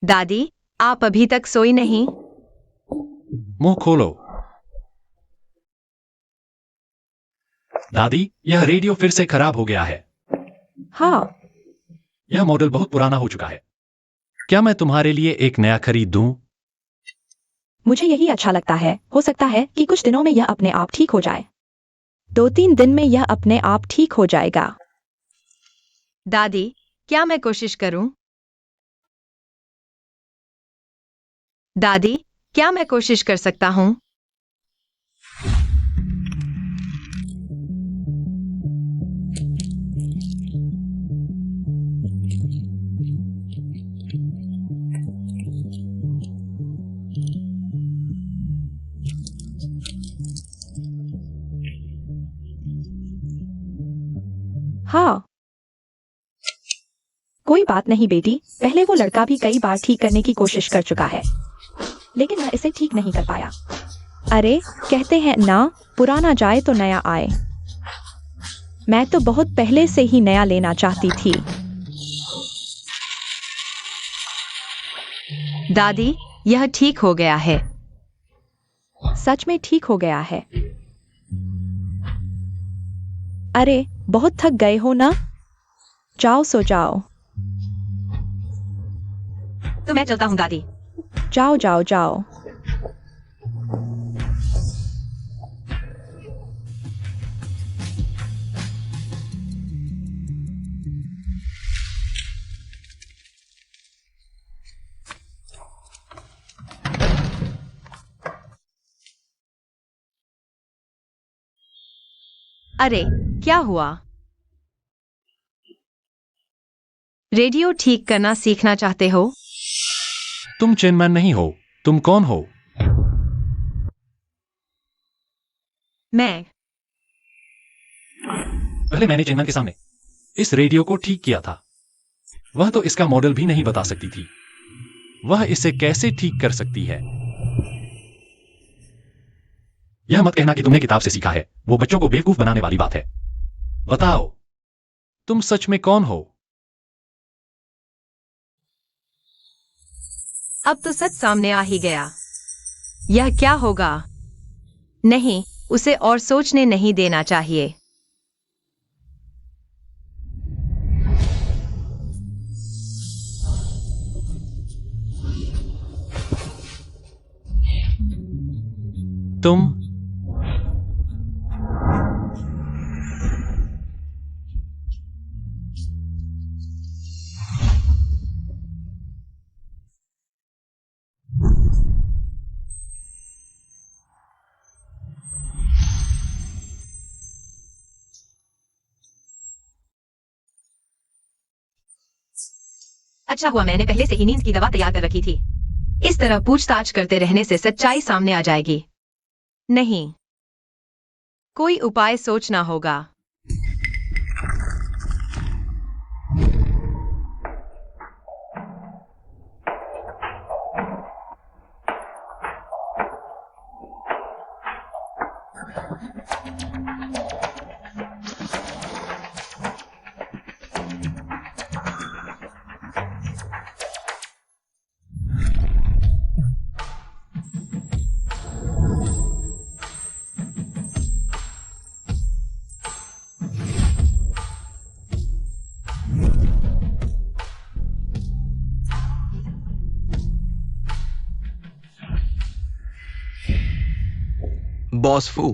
दादी, आप अभी तक सोई नहीं? मुंह खोलो। दादी, यह रेडियो फिर से खराब हो गया है। हाँ, यह मॉडल बहुत पुराना हो चुका है। क्या मैं तुम्हारे लिए एक नया खरीद दूं? मुझे यही अच्छा लगता है। हो सकता है कि कुछ दिनों में यह अपने आप ठीक हो जाए। 2-3 दिन में यह अपने आप ठीक हो जाएगा। दादी, क्या मैं कोशिश करूं? दादी, क्या मैं कोशिश कर सकता हूं? हाँ, कोई बात नहीं बेटी। पहले वो लड़का भी कई बार ठीक करने की कोशिश कर चुका है, लेकिन वह इसे ठीक नहीं कर पाया। अरे, कहते हैं ना, पुराना जाए तो नया आए। मैं तो बहुत पहले से ही नया लेना चाहती थी। दादी, यह ठीक हो गया है। सच में ठीक हो गया है। अरे, बहुत थक गए हो ना? जाओ सो जाओ। तो मैं चलता हूं दादी। जाओ जाओ जाओ। अरे, क्या हुआ? रेडियो ठीक करना सीखना चाहते हो? तुम चेनमैन नहीं हो। तुम कौन हो? मैं पहले मैंने चेनमैन के सामने इस रेडियो को ठीक किया था। वह तो इसका मॉडल भी नहीं बता सकती थी, वह इसे कैसे ठीक कर सकती है? यह मत कहना कि तुमने किताब से सीखा है, वो बच्चों को बेवकूफ बनाने वाली बात है। बताओ, तुम सच में कौन हो? अब तो सच सामने आ ही गया। यह क्या होगा? नहीं, उसे और सोचने नहीं देना चाहिए। तुम अच्छा हुआ मैंने पहले से ही नींद की दवा तैयार कर रखी थी। इस तरह पूछताछ करते रहने से सच्चाई सामने आ जाएगी। नहीं, कोई उपाय सोचना होगा। बॉस फू,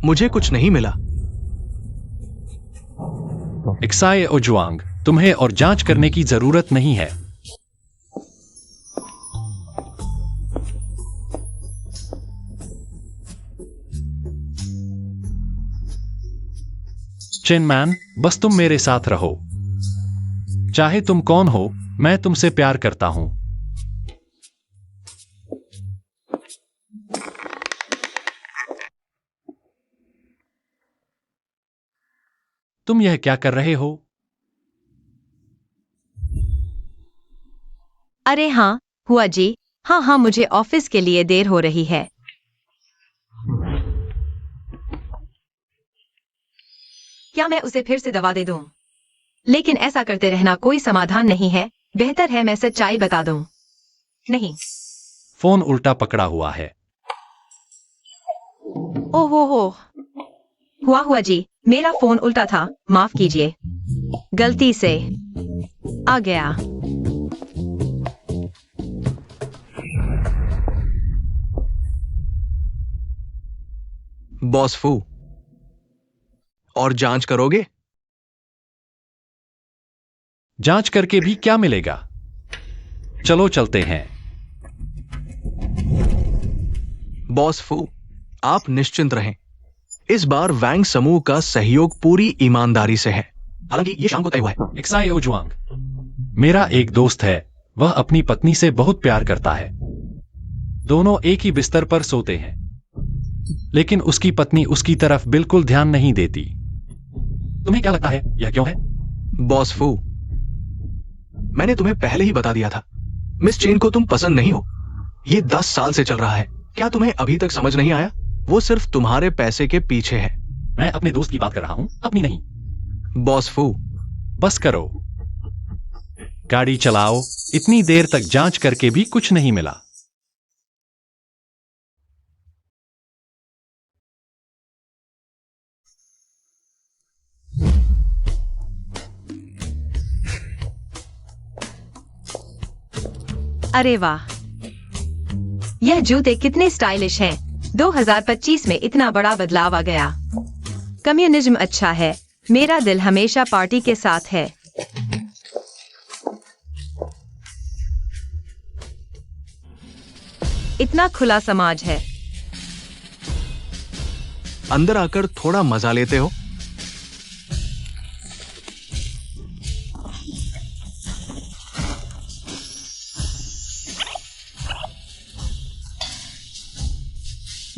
मुझे कुछ नहीं मिला। एक्साई ओजुआंग, तुम्हें और जांच करने की जरूरत नहीं है। चेनमैन, बस तुम मेरे साथ रहो। चाहे तुम कौन हो, मैं तुमसे प्यार करता हूं। तुम यह क्या कर रहे हो? अरे हाँ हुआ जी, हाँ हाँ, मुझे ऑफिस के लिए देर हो रही है। क्या मैं उसे फिर से दवा दे दूं? लेकिन ऐसा करते रहना कोई समाधान नहीं है। बेहतर है मैं सच्चाई बता दूं। नहीं। फोन उल्टा पकड़ा हुआ है। ओहो हो, हुआ जी, मेरा फोन उल्टा था, माफ कीजिए, गलती से आ गया। बॉस फू, और जांच करोगे? जांच करके भी क्या मिलेगा? चलो चलते हैं। बॉस फू, आप निश्चिंत रहें। इस बार वैंग समूह का सहयोग पूरी ईमानदारी से है। हालांकि ये शाम को तय हुआ है। एक्साई ओजुआंग, मेरा एक दोस्त है, वह अपनी पत्नी से बहुत प्यार करता है। दोनों एक ही बिस्तर पर सोते हैं, लेकिन उसकी पत्नी उसकी तरफ बिल्कुल ध्यान नहीं देती। तुम्हें क्या लगता है यह क्यों है? बॉस फू, मैंने तुम्हें पहले ही बता दिया था, मिस चेन को तुम पसंद नहीं हो। ये 10 साल से चल रहा है। क्या तुम्हें अभी तक समझ नहीं आया? वो सिर्फ तुम्हारे पैसे के पीछे है। मैं अपने दोस्त की बात कर रहा हूं, अपनी नहीं। बॉस फू, बस करो, गाड़ी चलाओ। इतनी देर तक जांच करके भी कुछ नहीं मिला। अरे वाह, यह जूते कितने स्टाइलिश हैं। 2025 में इतना बड़ा बदलाव आ गया। कम्युनिज्म अच्छा है, मेरा दिल हमेशा पार्टी के साथ है। इतना खुला समाज है। अंदर आकर थोड़ा मजा लेते हो?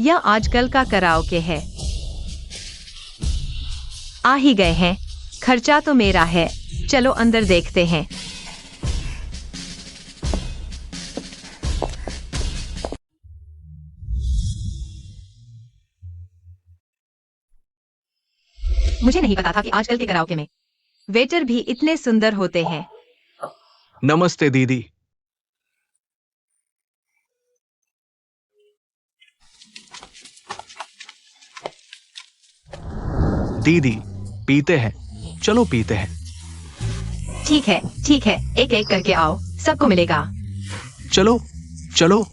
यह आजकल का कराओके है। आ ही गए हैं, खर्चा तो मेरा है, चलो अंदर देखते हैं। मुझे नहीं पता था कि आजकल के कराओके में वेटर भी इतने सुंदर होते हैं। नमस्ते दीदी। दीदी पीते हैं, चलो पीते हैं। ठीक है, एक एक करके आओ, सबको मिलेगा। चलो चलो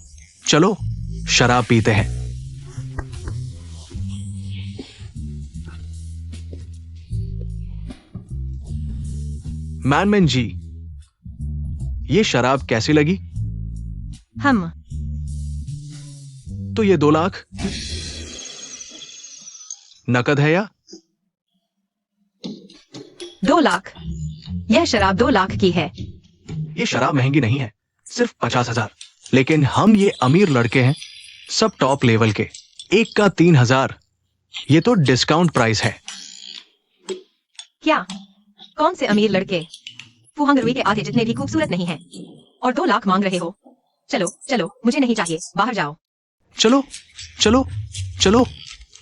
चलो, शराब पीते हैं। मैनमैन जी, ये शराब कैसी लगी? हम तो ये 2 लाख नकद है या? 2 लाख? यह शराब 2 लाख की है। ये शराब महंगी नहीं है, सिर्फ 50,000। लेकिन हम ये अमीर लड़के हैं, सब टॉप लेवल के। एक का 3,000, ये तो डिस्काउंट प्राइस है। क्या? कौन से अमीर लड़के? फुहांग रुई के आधे जितने भी खूबसूरत नहीं हैं, और 2 लाख मांग रहे हो? चलो चलो, मुझे नहीं चाहिए, बाहर जाओ। चलो चलो चलो,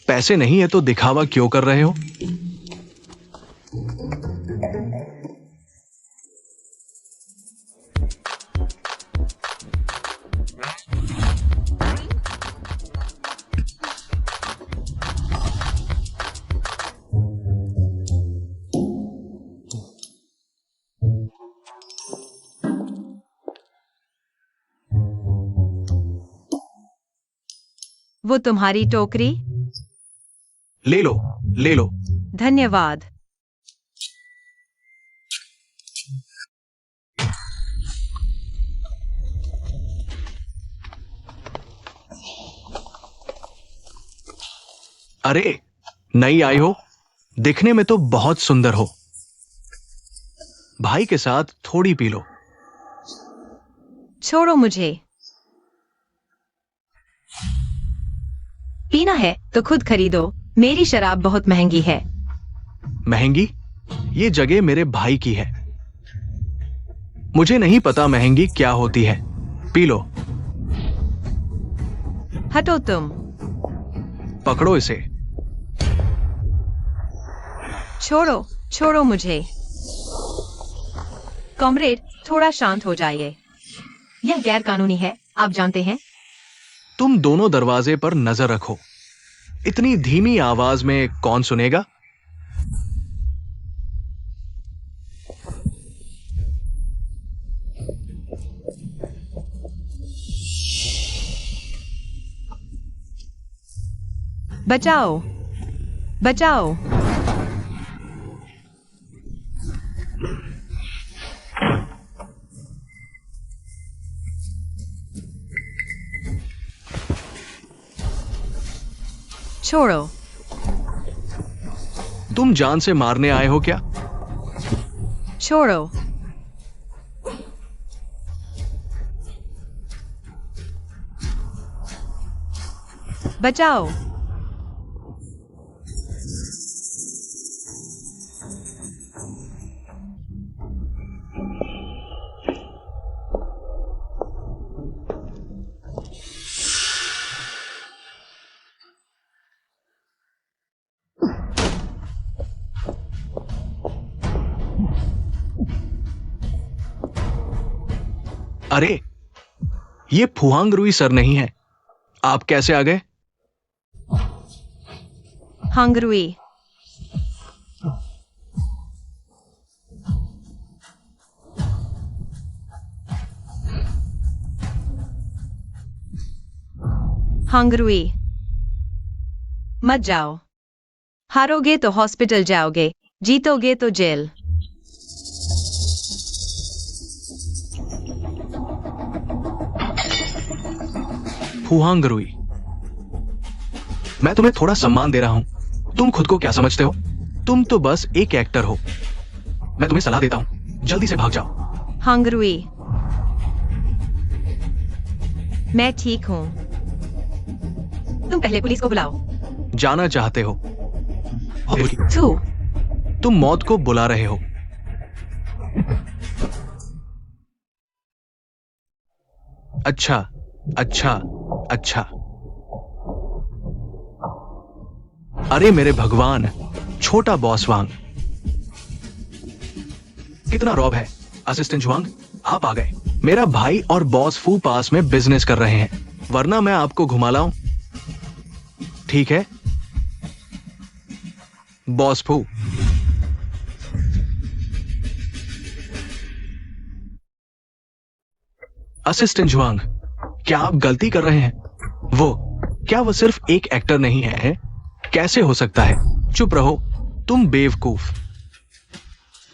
पैसे नहीं है तो दिखावा क्यों कर रहे हो? वो तुम्हारी टोकरी? ले लो ले लो। धन्यवाद। अरे नई आई हो, दिखने में तो बहुत सुंदर हो। भाई के साथ थोड़ी पी लो। छोड़ो मुझे। पीना है तो खुद खरीदो, मेरी शराब बहुत महंगी है। महंगी? ये जगह मेरे भाई की है, मुझे नहीं पता महंगी क्या होती है। P low. हटो तुम। पकड़ो इसे। छोड़ो छोड़ो मुझे। कॉमरेड, थोड़ा शांत हो जाइए। यह गैर कानूनी है, आप जानते हैं। तुम दोनों दरवाजे पर नजर रखो। इतनी धीमी आवाज में कौन सुनेगा? बचाओ बचाओ। छोड़ो। तुम जान से मारने आए हो क्या? छोड़ो। बचाओ। अरे ये फुहांग रुई सर नहीं है, आप कैसे आ गए? हंगरुई। हंगरुई। मत जाओ। हारोगे तो हॉस्पिटल जाओगे, जीतोगे तो जेल। फुहांग रुई, मैं तुम्हें थोड़ा सम्मान दे रहा हूं। तुम खुद को क्या समझते हो? तुम तो बस एक एक्टर हो। मैं तुम्हें सलाह देता हूं, जल्दी से भाग जाओ। हंगरुई। मैं ठीक हूं। तुम पहले पुलिस को बुलाओ। जाना चाहते हो? थू, तुम मौत को बुला रहे हो। अच्छा अच्छा अच्छा। अरे मेरे भगवान, छोटा बॉस वांग। कितना रौब है। असिस्टेंट जुआंग, आप आ गए। मेरा भाई और बॉस फू पास में बिजनेस कर रहे हैं, वरना मैं आपको घुमा लाऊं। ठीक है बॉस फू। असिस्टेंट जुआंग, क्या आप गलती कर रहे हैं? क्या वो सिर्फ एक एक्टर नहीं है? कैसे हो सकता है? चुप रहो, तुम बेवकूफ।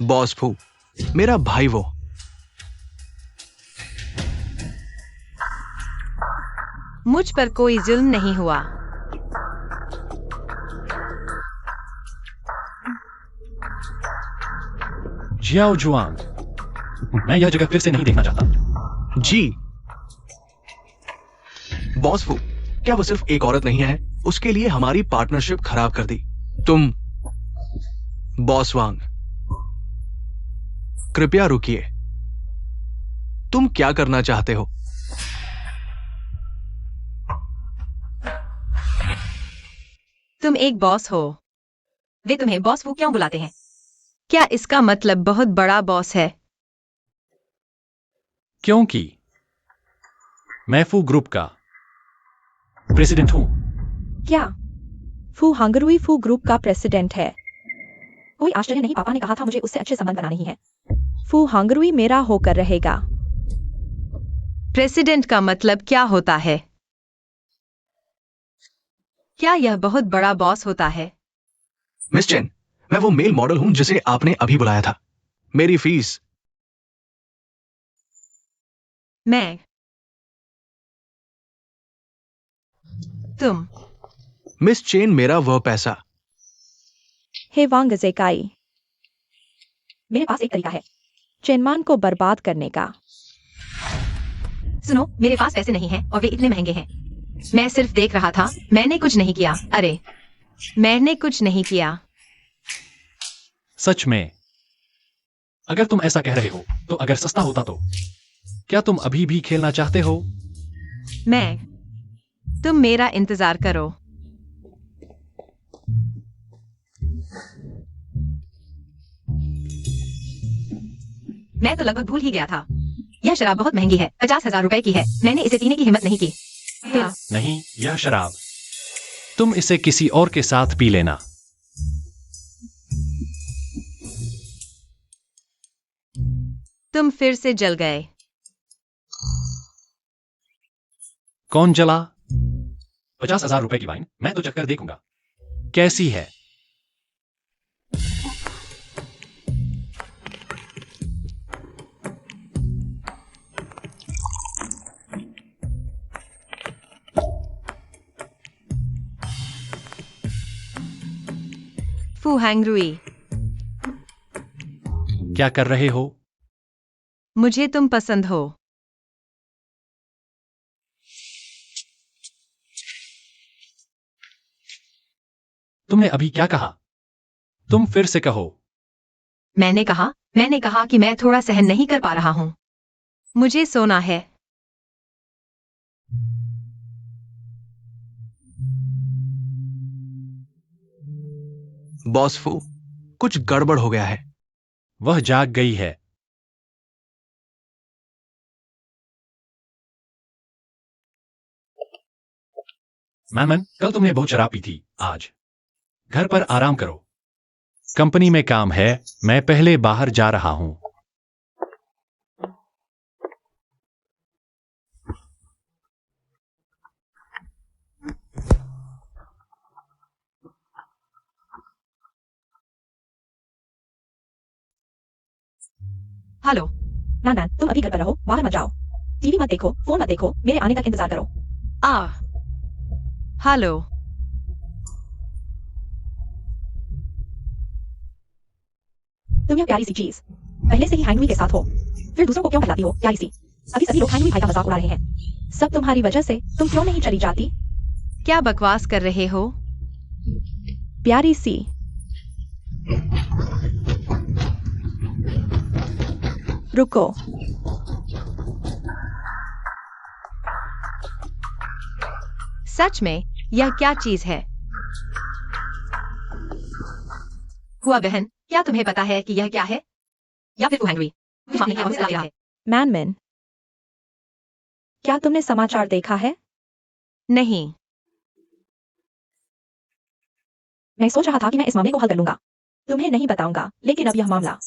बॉस फू, मेरा भाई वो। मुझ पर कोई जुल्म नहीं हुआ। जियाओ जुआंग, मैं यह जगह फिर से नहीं देखना चाहता। जी बॉस फू, क्या वो सिर्फ एक औरत नहीं है? उसके लिए हमारी पार्टनरशिप खराब कर दी तुम। बॉस वांग, कृपया रुकिए। तुम क्या करना चाहते हो? तुम एक बॉस हो। वे तुम्हें बॉस वो क्यों बुलाते हैं? क्या इसका मतलब बहुत बड़ा बॉस है? क्योंकि मैं फू ग्रुप का प्रेसिडेंट हूं। क्या फू हंगरुई फू ग्रुप का प्रेसिडेंट है? कोई आश्चर्य नहीं, पापा ने कहा था मुझे उससे अच्छे संबंध बनाने ही है। फू हंगरुई मेरा होकर रहेगा। प्रेसिडेंट का मतलब क्या होता है? क्या यह बहुत बड़ा बॉस होता है? मिस चेन, मैं वो मेल मॉडल हूं जिसे आपने अभी बुलाया था। मेरी फीस। मैं। तुम। मिस चेन, मेरा वह पैसा। हे वांग ज़ेकाई, मेरे पास एक तरीका है चेनमान को बर्बाद करने का। सुनो, मेरे पास पैसे नहीं हैं और वे इतने महंगे हैं। मैं सिर्फ देख रहा था, मैंने कुछ नहीं किया। अरे, मैंने कुछ नहीं किया। सच में? अगर तुम ऐसा कह रहे हो, तो अगर सस्ता होता तो क्या तुम अभी भी खेलना चाहते हो? तुम मेरा इंतजार करो। मैं तो लगभग भूल ही गया था। यह शराब बहुत महंगी है, 50,000 रुपए की है। मैंने इसे पीने की हिम्मत नहीं की। नहीं, यह शराब। तुम इसे किसी और के साथ पी लेना। तुम फिर से जल गए। कौन जला? 50,000 रुपए की वाइन मैं तो चक्कर देखूंगा। कैसी है? फू हैंगरुई, क्या कर रहे हो? मुझे तुम पसंद हो। तुमने अभी क्या कहा? तुम फिर से कहो। मैंने कहा कि मैं थोड़ा सहन नहीं कर पा रहा हूं। मुझे सोना है। बॉस फू, कुछ गड़बड़ हो गया है। वह जाग गई है। मैमन, कल तुमने बहुत शराब पी थी। आज घर पर आराम करो। कंपनी में काम है, मैं पहले बाहर जा रहा हूं। हेलो। ना तुम अभी घर पर रहो, बाहर मत जाओ। टीवी मत देखो, फोन मत देखो, मेरे आने तक इंतजार करो। हेलो। तुम यह प्यारी सी चीज पहले से ही हैंगवी के साथ हो, फिर दूसरों को क्यों खिलाती हो? प्यारी सी। अभी सभी लोग हैंगवी भाई का मजाक उड़ा रहे हैं। सब तुम्हारी वजह से। तुम क्यों नहीं चली जाती? क्या बकवास कर रहे हो? प्यारी सी। रुको। सच में यह क्या चीज है? हुआ बहन, क्या तुम्हें पता है कि यह क्या है? या फिर हैंग्री मामले की हमसे है? मैनमैन, क्या तुमने समाचार देखा है? नहीं। मैं सोच रहा था कि मैं इस मामले को हल कर लूंगा। तुम्हें नहीं बताऊंगा, लेकिन अब यह मामला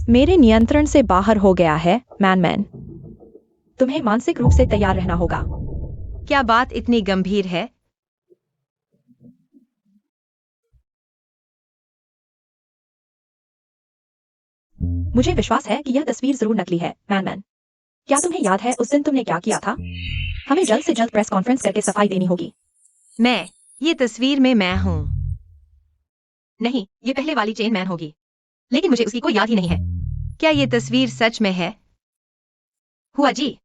मेरे नियंत्रण से बाहर हो गया है, मैनमैन। तुम्हें मानसिक रूप से तैयार रहना होगा। क्या बात इतनी गंभीर है? मुझे विश्वास है कि यह तस्वीर जरूर नकली है, मैनमैन। क्या तुम्हें याद है उस दिन तुमने क्या किया था? हमें जल्द से जल्द प्रेस कॉन्फ्रेंस करके सफाई देनी होगी। ये तस्वीर में मैं हूँ। नहीं, ये पहले वाली चेन मैन होगी, लेकिन मुझे उसकी कोई याद ही नहीं है। क्या ये तस्वीर सच में है? हुआ जी,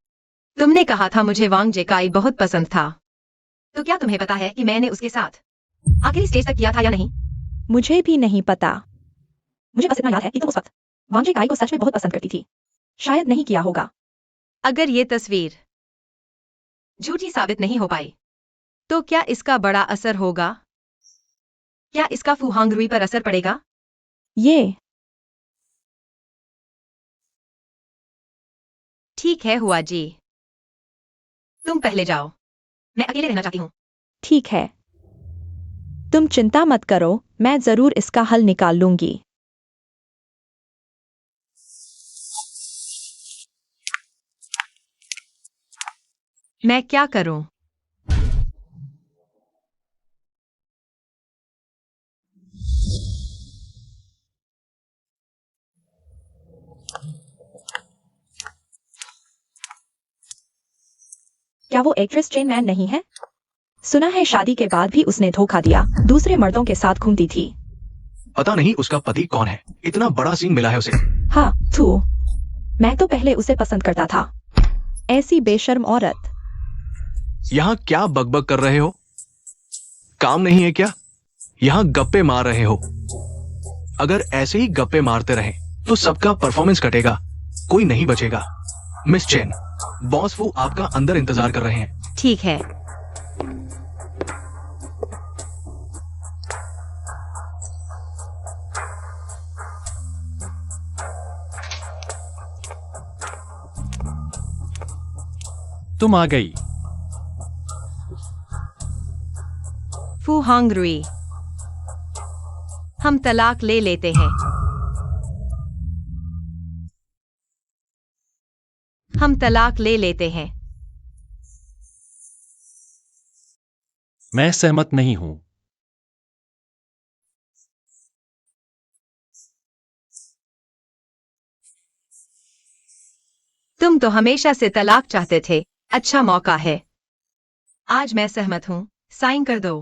तुमने कहा था मुझे वांग जेकाई बहुत पसंद था, तो क्या तुम्हें पता है कि मैंने उसके साथ आखिरी स्टेज तक किया था या नहीं? मुझे भी नहीं पता। मुझे बस इतना याद है कि तुम उस वक्त वांग जेकाई को सच में बहुत पसंद करती थी। शायद नहीं किया होगा। अगर ये तस्वीर झूठी साबित नहीं हो पाई, तो क्या इसका बड़ा असर होगा? क्या इसका फू हांगरुई पर असर पड़ेगा? ये ठीक है हुआ जी, तुम पहले जाओ, मैं अकेले रहना चाहती हूँ। ठीक है। तुम चिंता मत करो, मैं जरूर इसका हल निकाल लूंगी। मैं क्या करूं? क्या वो एक्ट्रेस चेन मैन नहीं है? सुना है शादी के बाद भी उसने धोखा दिया, दूसरे मर्दों के साथ घूमती थी। पता नहीं उसका पति कौन है, इतना बड़ा सीन मिला है उसे। हाँ, थू। मैं तो पहले उसे पसंद करता था। ऐसी बेशर्म औरत। यहाँ क्या बकबक कर रहे हो? काम नहीं है क्या? यहाँ गप्पे मार रहे हो। अगर ऐसे ही गप्पे मारते रहे तो सबका परफॉर्मेंस कटेगा, कोई नहीं बचेगा। मिस चेन, बॉस वो आपका अंदर इंतजार कर रहे हैं। ठीक है। तुम आ गई। फू हांगरुई, हम तलाक ले लेते हैं। हम तलाक ले लेते हैं। मैं सहमत नहीं हूं। तुम तो हमेशा से तलाक चाहते थे, अच्छा मौका है। आज मैं सहमत हूं, साइन कर दो।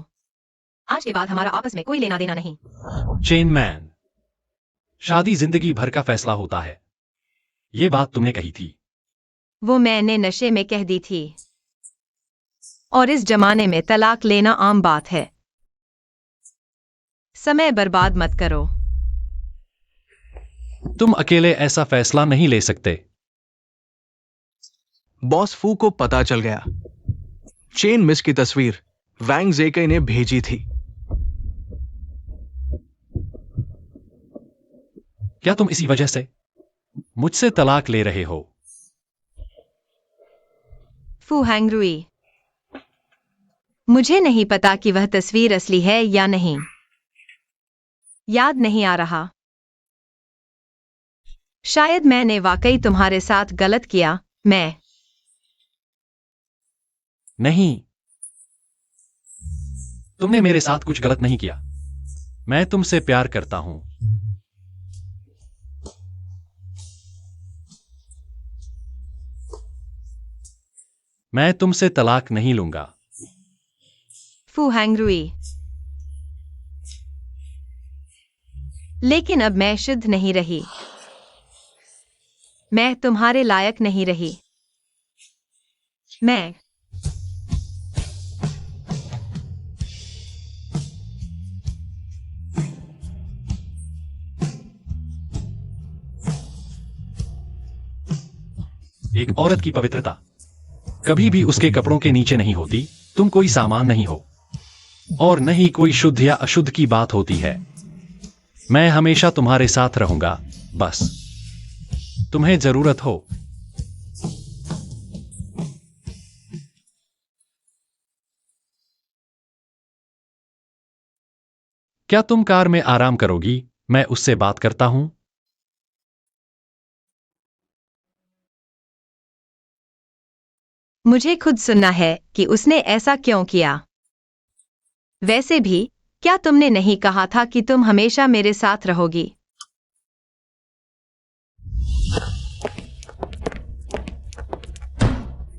आज के बाद हमारा आपस में कोई लेना देना नहीं। चेन मैन, शादी जिंदगी भर का फैसला होता है। ये बात तुमने कही थी। वो मैंने नशे में कह दी थी। और इस जमाने में तलाक लेना आम बात है। समय बर्बाद मत करो। तुम अकेले ऐसा फैसला नहीं ले सकते। बॉस फू को पता चल गया। चेन मिस की तस्वीर वैंग जेके ने भेजी थी। क्या तुम इसी वजह से मुझसे तलाक ले रहे हो? फू हैंगरुई, मुझे नहीं पता कि वह तस्वीर असली है या नहीं। याद नहीं आ रहा। शायद मैंने वाकई तुम्हारे साथ गलत किया। मैं नहीं, तुमने मेरे साथ कुछ गलत नहीं किया। मैं तुमसे प्यार करता हूं। मैं तुमसे तलाक नहीं लूंगा। फू हैंगरुई, लेकिन अब मैं शुद्ध नहीं रही। मैं तुम्हारे लायक नहीं रही। मैं एक औरत की पवित्रता कभी भी उसके कपड़ों के नीचे नहीं होती। तुम कोई सामान नहीं हो और न ही कोई शुद्ध या अशुद्ध की बात होती है। मैं हमेशा तुम्हारे साथ रहूंगा, बस तुम्हें जरूरत हो। क्या तुम कार में आराम करोगी? मैं उससे बात करता हूं। मुझे खुद सुनना है कि उसने ऐसा क्यों किया। वैसे भी, क्या तुमने नहीं कहा था कि तुम हमेशा मेरे साथ रहोगी?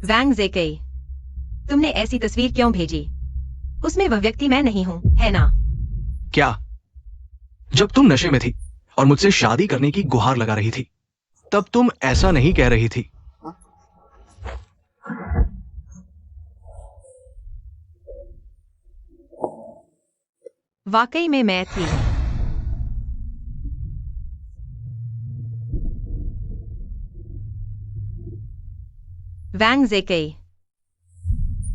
वैंग ज़ेकेई, तुमने ऐसी तस्वीर क्यों भेजी? उसमें वह व्यक्ति मैं नहीं हूं, है ना? क्या? जब तुम नशे में थी और मुझसे शादी करने की गुहार लगा रही थी, तब तुम ऐसा नहीं कह रही थी। वाकई में मैं थी। वैंग ज़ेकेई,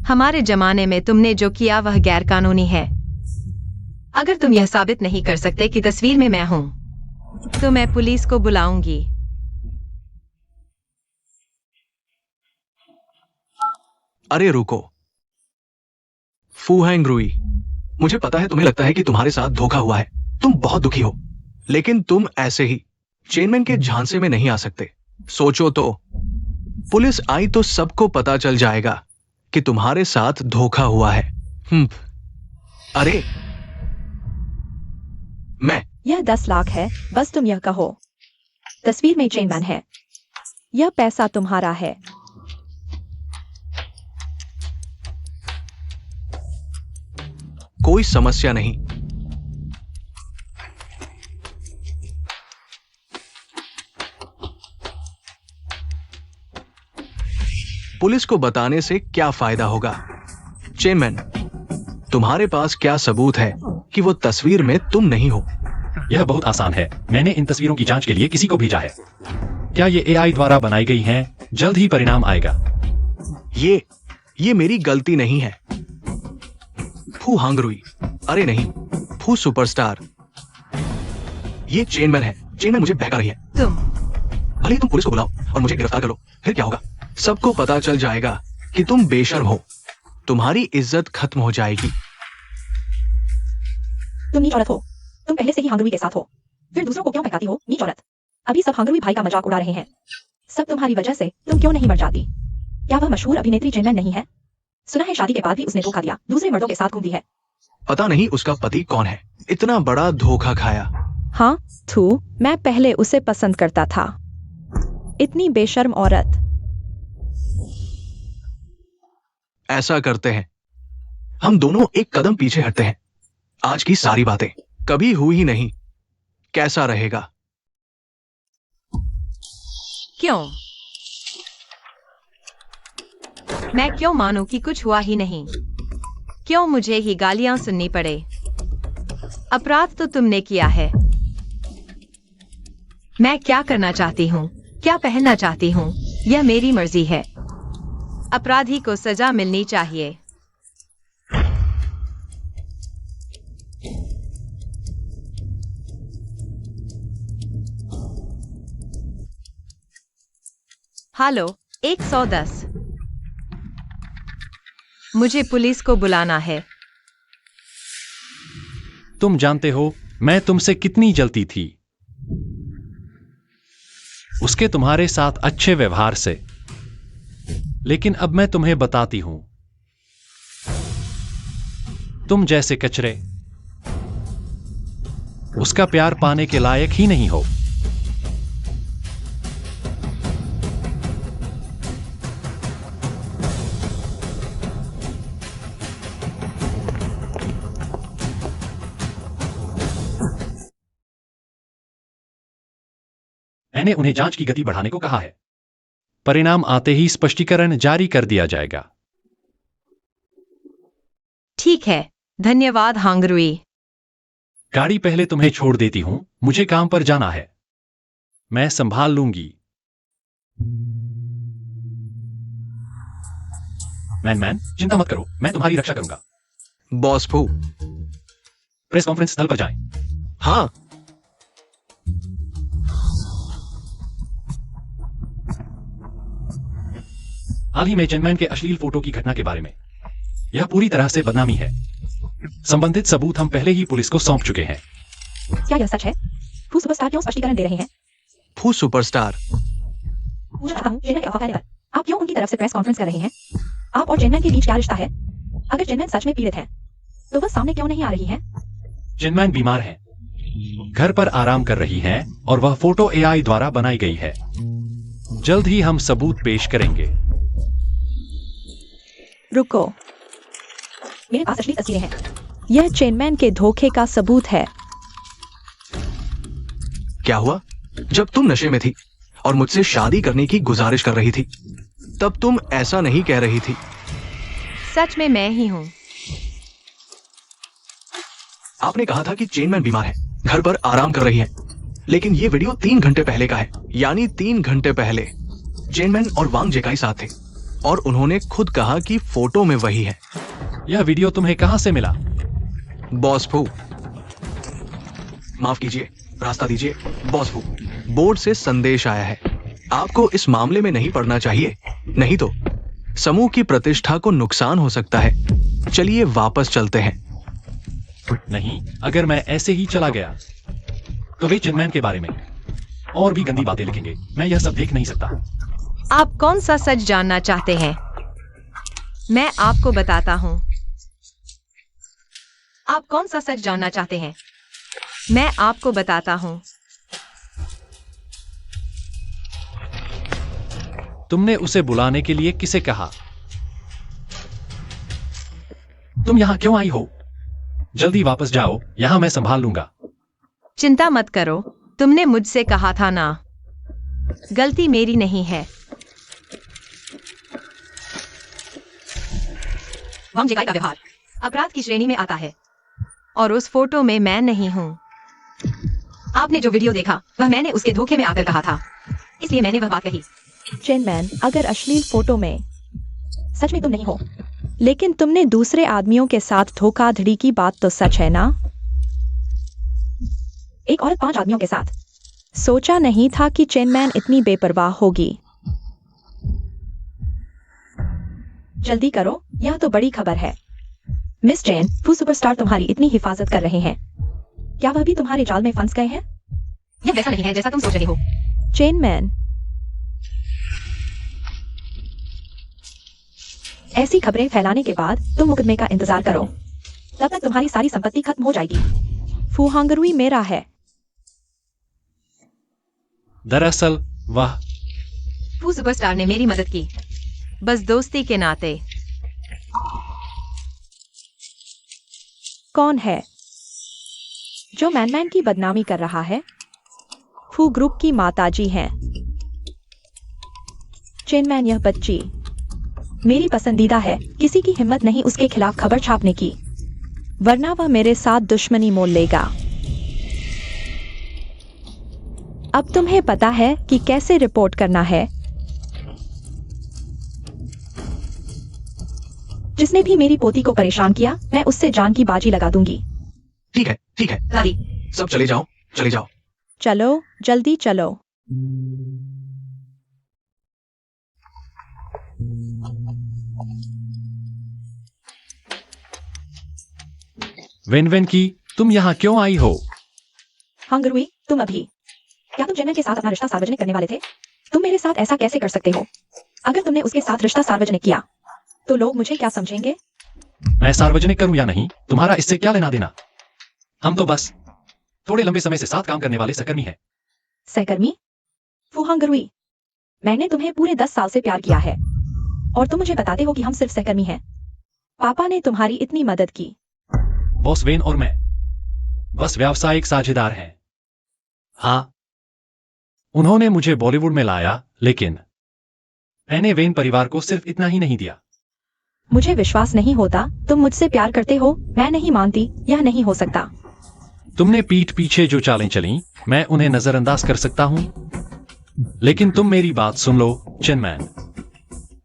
हमारे जमाने में तुमने जो किया वह गैरकानूनी है। अगर तुम यह साबित नहीं कर सकते कि तस्वीर में मैं हूं, तो मैं पुलिस को बुलाऊंगी। अरे रुको, फू हैंग रुई, मुझे पता है तुम्हें लगता है कि तुम्हारे साथ धोखा हुआ है। तुम बहुत दुखी हो, लेकिन तुम ऐसे ही चेनमैन के झांसे में नहीं आ सकते। सोचो तो, पुलिस आई तो सबको पता चल जाएगा कि तुम्हारे साथ धोखा हुआ है। अरे मैं यह 10 लाख है, बस तुम यह कहो। तस्वीर में चेनमैन है। यह पैसा तुम्हारा है। कोई समस्या नहीं। पुलिस को बताने से क्या फायदा होगा? चेनमैन, तुम्हारे पास क्या सबूत है कि वो तस्वीर में तुम नहीं हो? यह बहुत आसान है। मैंने इन तस्वीरों की जांच के लिए किसी को भेजा है। क्या ये एआई द्वारा बनाई गई हैं? जल्द ही परिणाम आएगा। ये मेरी गलती नहीं है। फू हांगरुई, अरे नहीं, फू सुपरस्टार। ये चेनमैन है। चेनमैन मुझे बहका रही है। भले ही तुम पुलिस को बुलाओ और मुझे गिरफ्तार करो, फिर क्या होगा? सबको पता चल जाएगा कि तुम बेशर्म हो। तुम्हारी इज्जत खत्म हो जाएगी। तुम नीच औरत हो। तुम पहले से ही हांगरुई के साथ हो, फिर दूसरों को क्यों बहकाती हो? नीच औरत। अभी सब हांगरुई भाई का मजाक उड़ा रहे हैं। सब तुम्हारी वजह से। तुम क्यों नहीं मर जाती? क्या वह मशहूर अभिनेत्री चेनमैन नहीं है? सुना है शादी के बाद भी उसने धोखा दिया, दूसरे मर्दों के साथ घूमती है। पता नहीं उसका पति कौन है, इतना बड़ा धोखा खाया। हाँ, मैं पहले उसे पसंद करता था। इतनी बेशर्म औरत। ऐसा करते हैं, हम दोनों एक कदम पीछे हटते हैं। आज की सारी बातें कभी हुई ही नहीं। कैसा रहेगा? क्यों? मैं क्यों मानूं कि कुछ हुआ ही नहीं? क्यों मुझे ही गालियां सुननी पड़े? अपराध तो तुमने किया है। मैं क्या करना चाहती हूँ, क्या पहनना चाहती हूँ, यह मेरी मर्जी है। अपराधी को सजा मिलनी चाहिए। हेलो, 110। मुझे पुलिस को बुलाना है। तुम जानते हो मैं तुमसे कितनी जलती थी, उसके तुम्हारे साथ अच्छे व्यवहार से। लेकिन अब मैं तुम्हें बताती हूं, तुम जैसे कचरे उसका प्यार पाने के लायक ही नहीं हो। मैंने उन्हें जांच की गति बढ़ाने को कहा है। परिणाम आते ही स्पष्टीकरण जारी कर दिया जाएगा। ठीक है, धन्यवाद हांगरुई। गाड़ी पहले तुम्हें छोड़ देती हूं, मुझे काम पर जाना है। मैं संभाल लूंगी। मैन चिंता मत करो, मैं तुम्हारी रक्षा करूंगा। बॉस फू। प्रेस कॉन्फ्रेंस स्थल पर जाएं। हाँ। हाल ही में चेनमैन के अश्लील फोटो की घटना के बारे में, यह पूरी तरह से बदनामी है। संबंधित सबूत हम पहले ही पुलिस को सौंप चुके हैं। क्या यह सच है? फू सुपरस्टार क्यों स्पष्टीकरण दे रहे हैं? फू सुपरस्टार। पूछना चाहता हूँ, चेनमैन के ऑफर पर आप क्यों उनकी तरफ से प्रेस कॉन्फ्रेंस कर रहे हैं? आप और चेनमैन के बीच क्या रिश्ता है? अगर चेनमैन सच में पीड़ित है, तो वह सामने क्यों नहीं आ रही है? चेनमैन बीमार हैं, घर पर आराम कर रही हैं और वह फोटो एआई द्वारा बनाई गई है। जल्द ही हम सबूत पेश करेंगे। रुको, मेरे पास असली तस्वीरें हैं। यह चेनमैन के धोखे का सबूत है। क्या हुआ? जब तुम नशे में थी और मुझसे शादी करने की गुजारिश कर रही थी, तब तुम ऐसा नहीं कह रही थी। सच में मैं ही हूँ। आपने कहा था कि चेनमैन बीमार है, घर पर आराम कर रही है, लेकिन ये वीडियो 3 घंटे पहले का है। यानी 3 घंटे पहले चेनमैन और वांग जेकाई साथ थे और उन्होंने खुद कहा कि फोटो में वही है। यह वीडियो तुम्हें कहां से मिला? बॉस फू, माफ कीजिए, रास्ता दीजिए। बॉस फू, बोर्ड से संदेश आया है। आपको इस मामले में नहीं पड़ना चाहिए, नहीं तो समूह की प्रतिष्ठा को नुकसान हो सकता है। चलिए वापस चलते हैं। नहीं, अगर मैं ऐसे ही चला गया तो वे चेनमैन के बारे में और भी गंदी बातें लिखेंगे। मैं यह सब देख नहीं सकता। आप कौन सा सच जानना चाहते हैं? मैं आपको बताता हूँ। आप कौन सा सच जानना चाहते हैं? मैं आपको बताता हूँ। तुमने उसे बुलाने के लिए किसे कहा? तुम यहां क्यों आई हो? जल्दी वापस जाओ, यहां मैं संभाल लूंगा। चिंता मत करो, तुमने मुझसे कहा था ना। गलती मेरी नहीं है। वांग जेकाई का व्यवहार अपराध की श्रेणी में आता है और उस फोटो में मैं नहीं हूँ। आपने जो वीडियो देखा वह मैंने उसके धोखे में आकर कहा था, इसलिए मैंने वह बात कही। चेनमैन, अगर अश्लील फोटो में सच में तुम नहीं हो, लेकिन तुमने दूसरे आदमियों के साथ धोखाधड़ी की बात तो सच है ना? एक औरत 5 आदमियों के साथ। सोचा नहीं था कि चेनमैन इतनी बेपरवाह होगी। जल्दी करो, यह तो बड़ी खबर है। मिस चेन, फू सुपरस्टार तुम्हारी इतनी हिफाजत कर रहे हैं। क्या वह भी तुम्हारे जाल में फंस गए हैं? यह वैसा नहीं है जैसा तुम सोच रहे हो। चेनमैन, ऐसी खबरें फैलाने के बाद तुम मुकदमे का इंतजार करो। तब तक तुम्हारी सारी संपत्ति खत्म हो जाएगी। फू हांगरुई मेरा है। दरअसल वह फू सुपरस्टार ने मेरी मदद की, बस दोस्ती के नाते। कौन है जो मैनमैन की बदनामी कर रहा है? फू ग्रुप की माताजी हैं। चेनमैन, यह बच्ची मेरी पसंदीदा है। किसी की हिम्मत नहीं उसके खिलाफ खबर छापने की, वरना वह मेरे साथ दुश्मनी मोल लेगा। अब तुम्हें पता है कि कैसे रिपोर्ट करना है। जिसने भी मेरी पोती को परेशान किया, मैं उससे जान की बाजी लगा दूंगी। ठीक है, ठीक है, दादी, सब चले जाओ, चले जाओ। चलो, जल्दी चलो। वेन की, तुम यहां क्यों आई हो? हांगरुई, तुम अभी क्या तुम चेनमैन के साथ अपना रिश्ता सार्वजनिक करने वाले थे? तुम मेरे साथ ऐसा कैसे कर सकते हो? अगर तुमने उसके साथ रिश्ता सार्वजनिक किया, तो लोग मुझे क्या समझेंगे? मैं सार्वजनिक करूं या नहीं, तुम्हारा इससे क्या लेना देना? हम तो बस थोड़े लंबे समय से साथ काम करने वाले सहकर्मी हैं। सहकर्मी? फू हांगरुई, मैंने तुम्हें पूरे 10 साल से प्यार किया है और तुम मुझे बताते हो कि हम सिर्फ सहकर्मी हैं। पापा ने तुम्हारी इतनी मदद की। बॉस वेन और मैं बस व्यावसायिक साझेदार हैं। हाँ, उन्होंने मुझे बॉलीवुड में लाया, लेकिन मैंने वेन परिवार को सिर्फ इतना ही नहीं दिया। मुझे विश्वास नहीं होता। तुम मुझसे प्यार करते हो। मैं नहीं मानती, यह नहीं हो सकता। तुमने पीठ पीछे जो चालें चली, मैं उन्हें नजरअंदाज कर सकता हूं, लेकिन तुम मेरी बात सुन लो चेनमैन।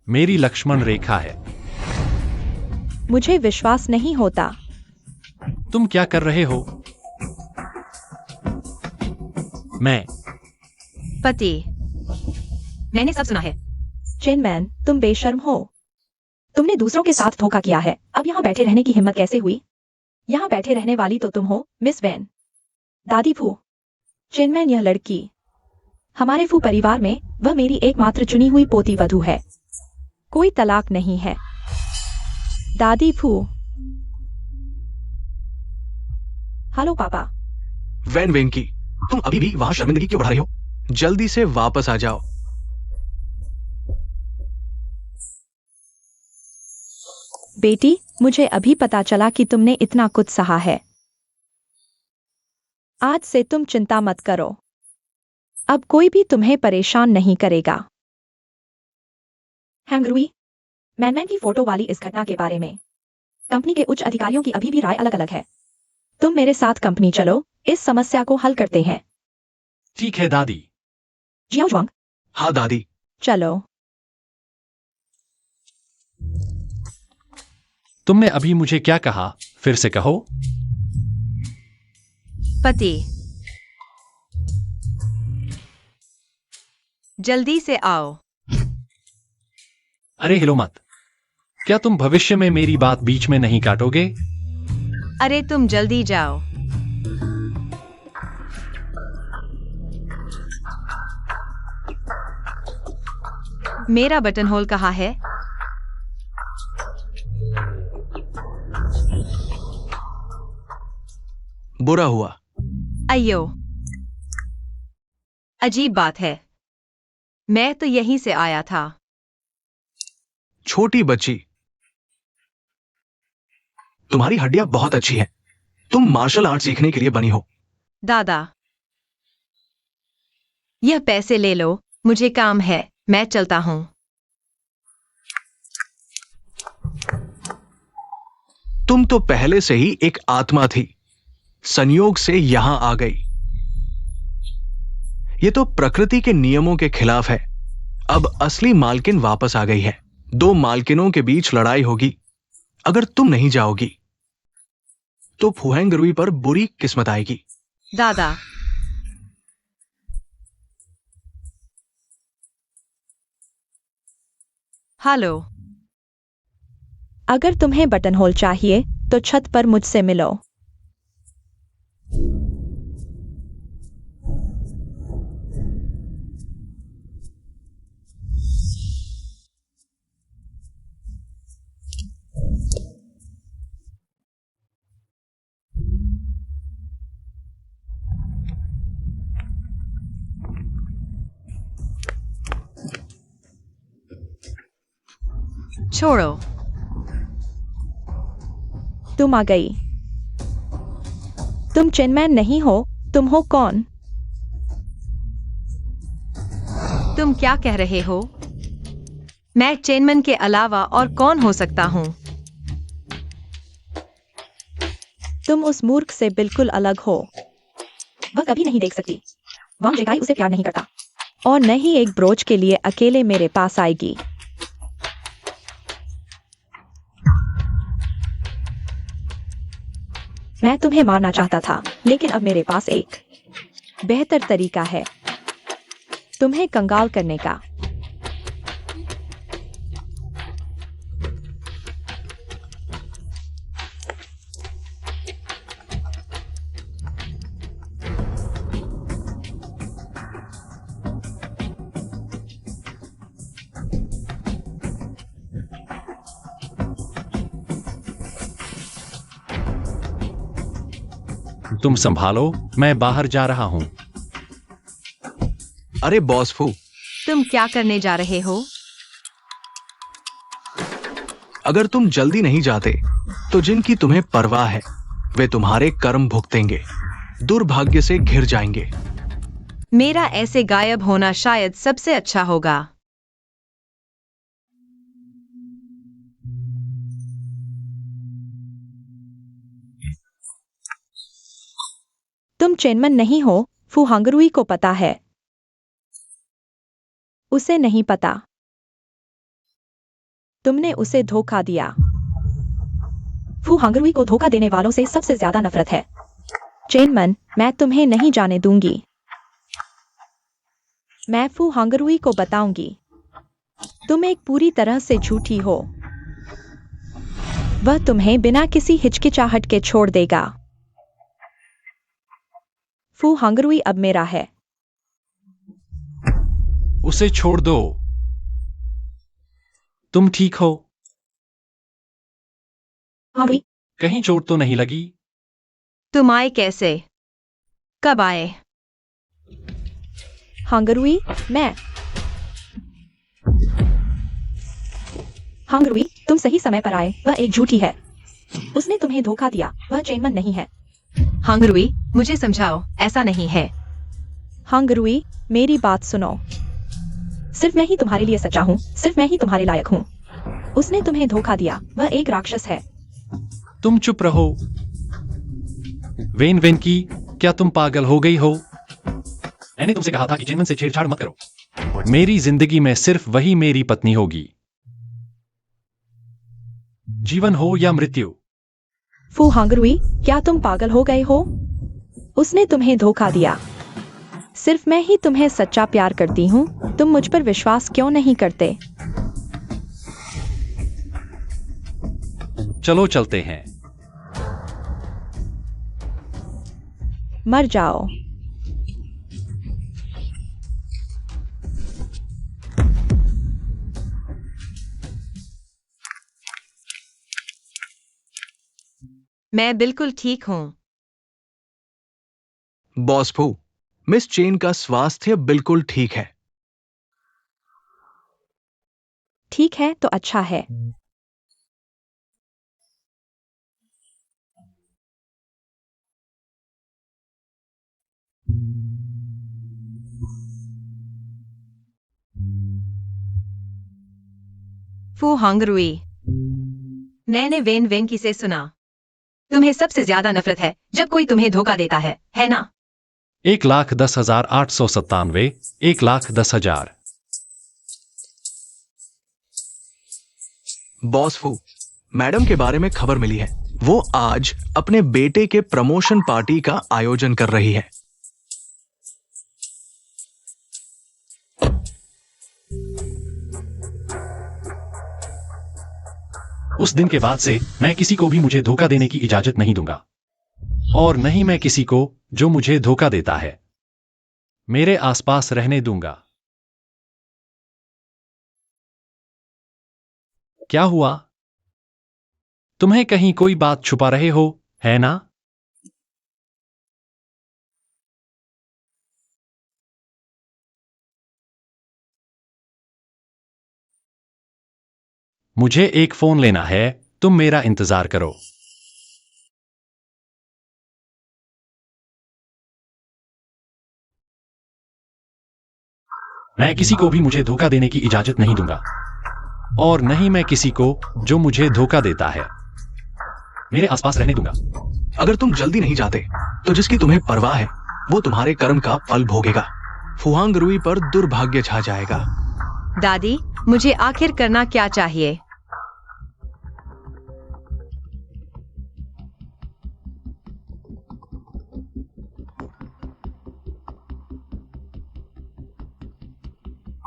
मेरी लक्ष्मण रेखा है। मुझे विश्वास नहीं होता। तुम क्या कर रहे हो? मैं पति, मैंने सब सुना है। चेनमैन, तुम बेशर्म हो। तुमने दूसरों के साथ धोखा किया है। अब यहाँ बैठे रहने की हिम्मत कैसे हुई? यहाँ बैठे रहने वाली तो तुम हो, मिस वैन। दादी फू। चेनमैन, यह लड़की हमारे फू परिवार में वह मेरी एकमात्र चुनी हुई पोती वधू है। कोई तलाक नहीं है। दादी फू। हेलो पापा। वैन वेंकी, तुम अभी भी वहां शर्मिंदगी क्यों बढ़ा रही हो? जल्दी से वापस आ जाओ। बेटी, मुझे अभी पता चला कि तुमने इतना कुछ सहा है। आज से तुम चिंता मत करो। अब कोई भी तुम्हें परेशान नहीं करेगा। हैंगरुई, मैनमैन की फोटो वाली इस घटना के बारे में कंपनी के उच्च अधिकारियों की अभी भी राय अलग अलग है। तुम मेरे साथ कंपनी चलो, इस समस्या को हल करते हैं। ठीक है दादी। जियाओ जुआंग, हाँ दादी। चलो। तुमने अभी मुझे क्या कहा? फिर से कहो। पति, जल्दी से आओ। अरे हिलो मत। क्या तुम भविष्य में मेरी बात बीच में नहीं काटोगे? अरे तुम जल्दी जाओ। मेरा बटन होल कहाँ है? बुरा हुआ। अयो, अजीब बात है। मैं तो यहीं से आया था। छोटी बच्ची, तुम्हारी हड्डियां बहुत अच्छी हैं। तुम मार्शल आर्ट सीखने के लिए बनी हो। दादा, यह पैसे ले लो, मुझे काम है, मैं चलता हूं। तुम तो पहले से ही एक आत्मा थी, संयोग से यहां आ गई। ये तो प्रकृति के नियमों के खिलाफ है। अब असली मालकिन वापस आ गई है। दो मालकिनों के बीच लड़ाई होगी। अगर तुम नहीं जाओगी तो फुहेंगरुई पर बुरी किस्मत आएगी। दादा, हेलो। अगर तुम्हें बटन होल चाहिए तो छत पर मुझसे मिलो। छोड़ो। तुम आ गई। तुम चेनमैन नहीं हो, तुम हो कौन? तुम क्या कह रहे हो? मैं चेनमैन के अलावा और कौन हो सकता हूं? तुम उस मूर्ख से बिल्कुल अलग हो। वह कभी नहीं देख सकती। वांग जेकाई उसे प्यार नहीं करता और न ही एक ब्रोच के लिए अकेले मेरे पास आएगी। मैं तुम्हें मारना चाहता था, लेकिन अब मेरे पास एक बेहतर तरीका है तुम्हें कंगाल करने का। तुम संभालो, मैं बाहर जा रहा हूं। अरे बॉस फू, तुम क्या करने जा रहे हो? अगर तुम जल्दी नहीं जाते तो जिनकी तुम्हें परवाह है वे तुम्हारे कर्म भुगतेंगे, दुर्भाग्य से घिर जाएंगे। मेरा ऐसे गायब होना शायद सबसे अच्छा होगा। तुम चेनमन नहीं हो, फुहांगरुई को पता है। उसे नहीं पता। तुमने उसे धोखा दिया। फू हांगरुई को धोखा देने वालों से सबसे ज्यादा नफरत है। चेनमन, मैं तुम्हें नहीं जाने दूंगी। मैं फू हांगरुई को बताऊंगी। तुम एक पूरी तरह से झूठी हो। वह तुम्हें बिना किसी हिचकिचाहट के छोड़ देगा। फू हांगरुई अब मेरा है। उसे छोड़ दो। तुम ठीक हो? हांगरुई, कहीं चोट तो नहीं लगी? तुम आए कैसे? कब आए? हांगरुई, मैं। हांगरुई, तुम सही समय पर आए। वह एक झूठी है। उसने तुम्हें धोखा दिया। वह चेनमन नहीं है। हांगरुई, मुझे समझाओ, ऐसा नहीं है। हांगरुई, मेरी बात सुनो। सिर्फ मैं ही तुम्हारे लिए सच्चा हूँ। सिर्फ मैं ही तुम्हारे लायक हूँ। उसने तुम्हें धोखा दिया। वह एक राक्षस है। तुम चुप रहो। वेन वेनकी, क्या तुम पागल हो गई हो? मैंने तुमसे कहा था कि चेनमन से छेड़छाड़ मत करो। मेरी जिंदगी में सिर्फ वही मेरी पत्नी होगी। जीवन हो या मृत्यु। फू हांगरुई, क्या तुम पागल हो गए हो? उसने तुम्हें धोखा दिया। सिर्फ मैं ही तुम्हें सच्चा प्यार करती हूँ। तुम मुझ पर विश्वास क्यों नहीं करते? चलो चलते हैं। मर जाओ। मैं बिल्कुल ठीक हूँ। बॉस फू, मिस चेन का स्वास्थ्य बिल्कुल ठीक है। ठीक है तो अच्छा है। फू हांगरुई, मैंने वेन वेनकी से सुना। तुम्हें सबसे ज्यादा नफरत है जब कोई तुम्हें धोखा देता है ना? 1,10,897, 1,10,000। बॉस फू, मैडम के बारे में खबर मिली है। वो आज अपने बेटे के प्रमोशन पार्टी का आयोजन कर रही है। उस दिन के बाद से मैं किसी को भी मुझे धोखा देने की इजाजत नहीं दूंगा, और नहीं मैं किसी को जो मुझे धोखा देता है मेरे आसपास रहने दूंगा। क्या हुआ? तुम्हें कहीं कोई बात छुपा रहे हो, है ना? मुझे एक फोन लेना है, तुम मेरा इंतजार करो। मैं किसी को भी मुझे धोखा देने की इजाजत नहीं दूंगा, और नहीं मैं किसी को जो मुझे धोखा देता है मेरे आसपास रहने दूंगा। अगर तुम जल्दी नहीं जाते तो जिसकी तुम्हें परवाह है वो तुम्हारे कर्म का फल भोगेगा। फुहांगरुई पर दुर्भाग्य छा जाएगा। दादी, मुझे आखिर करना क्या चाहिए?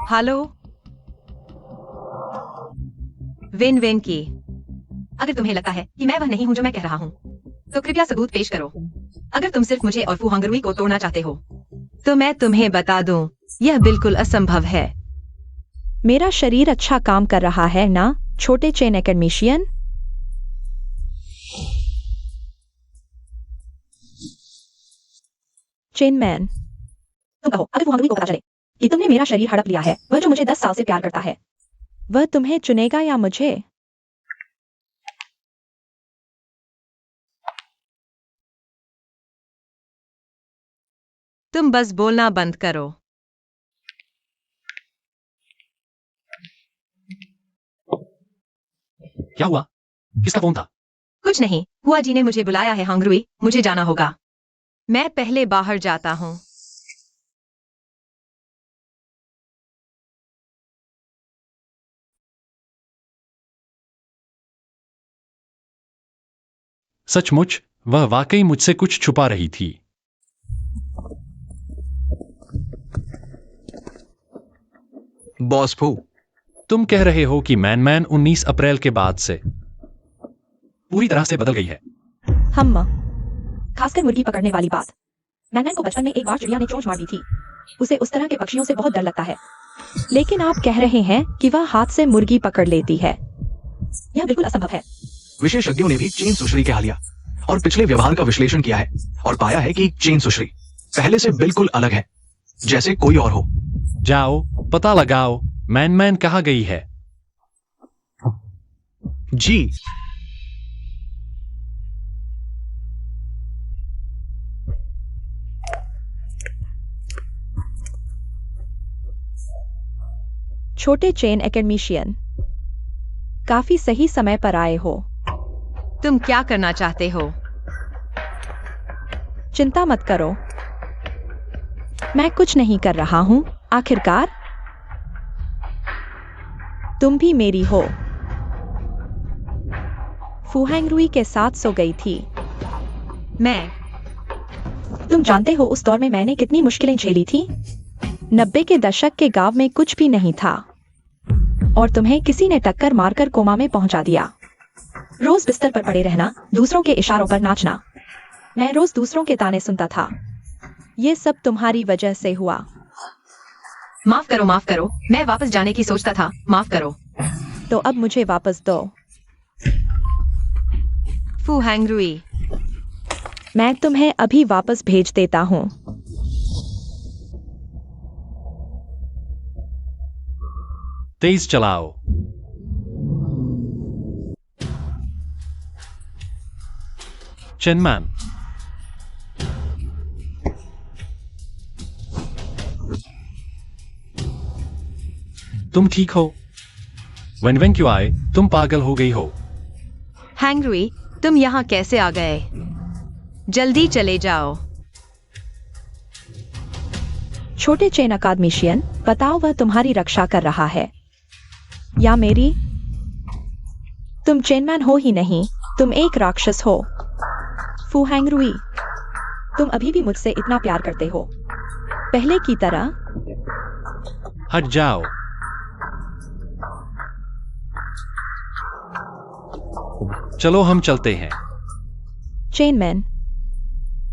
हेलो वेन वेनकी, अगर तुम्हें लगता है कि मैं वह नहीं हूं जो मैं कह रहा हूं, तो कृपया सबूत पेश करो। अगर तुम सिर्फ मुझे और फू हांगरुई को तोड़ना चाहते हो, तो मैं तुम्हें बता दूं, यह बिल्कुल असंभव है। मेरा शरीर अच्छा काम कर रहा है ना, छोटे चेन एकेडमिशियन? चेनमैन, तुम कहो, अगर फू हांगरुई को पता चले कि तुमने मेरा शरीर हड़प लिया है, वह जो मुझे 10 साल से प्यार करता है, वह तुम्हें चुनेगा या मुझे? तुम बस बोलना बंद करो। क्या हुआ? किसका फोन था? कुछ नहीं, हुआ जी ने मुझे बुलाया है हांगरुई, मुझे जाना होगा। मैं पहले बाहर जाता हूँ। सचमुच वह वाकई मुझसे कुछ छुपा रही थी। बॉस फू, तुम कह रहे हो कि मैन 19 अप्रैल के बाद से पूरी तरह से बदल गई है। हम खासकर मुर्गी पकड़ने वाली बात। मैन को बचपन में एक बार चिड़िया ने चोंच मार दी थी। उसे उस तरह के पक्षियों से बहुत डर लगता है। लेकिन आप कह रहे हैं कि वह हाथ से मुर्गी पकड़ लेती है। यह बिल्कुल असंभव है। विशेषज्ञों ने भी चेन सुश्री के हालिया और पिछले व्यवहार का विश्लेषण किया है और पाया है कि चेन सुश्री पहले से बिल्कुल अलग है, जैसे कोई और हो। जाओ पता लगाओ मैन कहाँ गई है। जी। छोटे चेन एकेडमिशियन, काफी सही समय पर आए हो। तुम क्या करना चाहते हो? चिंता मत करो, मैं कुछ नहीं कर रहा हूं। आखिरकार तुम भी मेरी हो। फुहांगरुई के साथ सो गई थी। तुम जानते हो उस दौर में मैंने कितनी मुश्किलें झेली थी। 90 के दशक के गांव में कुछ भी नहीं था और तुम्हें किसी ने टक्कर मारकर कोमा में पहुंचा दिया। रोज बिस्तर पर पड़े रहना, दूसरों के इशारों पर नाचना। मैं रोज दूसरों के ताने सुनता था। ये सब तुम्हारी वजह से हुआ। माफ करो, मैं वापस जाने की सोचता था। माफ करो। तो अब मुझे वापस दो। फुहांगरुई, मैं तुम्हें अभी वापस भेज देता हूँ। तेज चलाओ। चेनमैन, तुम ठीक हो? वेन क्यों आए? तुम पागल हो गई हो। हैंगरुई, तुम यहाँ कैसे आ गए? जल्दी चले जाओ। छोटे चेन अकादमिशियन, बताओ वह तुम्हारी रक्षा कर रहा है या मेरी? तुम चेनमैन हो ही नहीं, तुम एक राक्षस हो। फुहांगरुई, तुम अभी भी मुझसे इतना प्यार करते हो, पहले की तरह? हट जाओ। चलो हम चलते हैं। चेनमैन,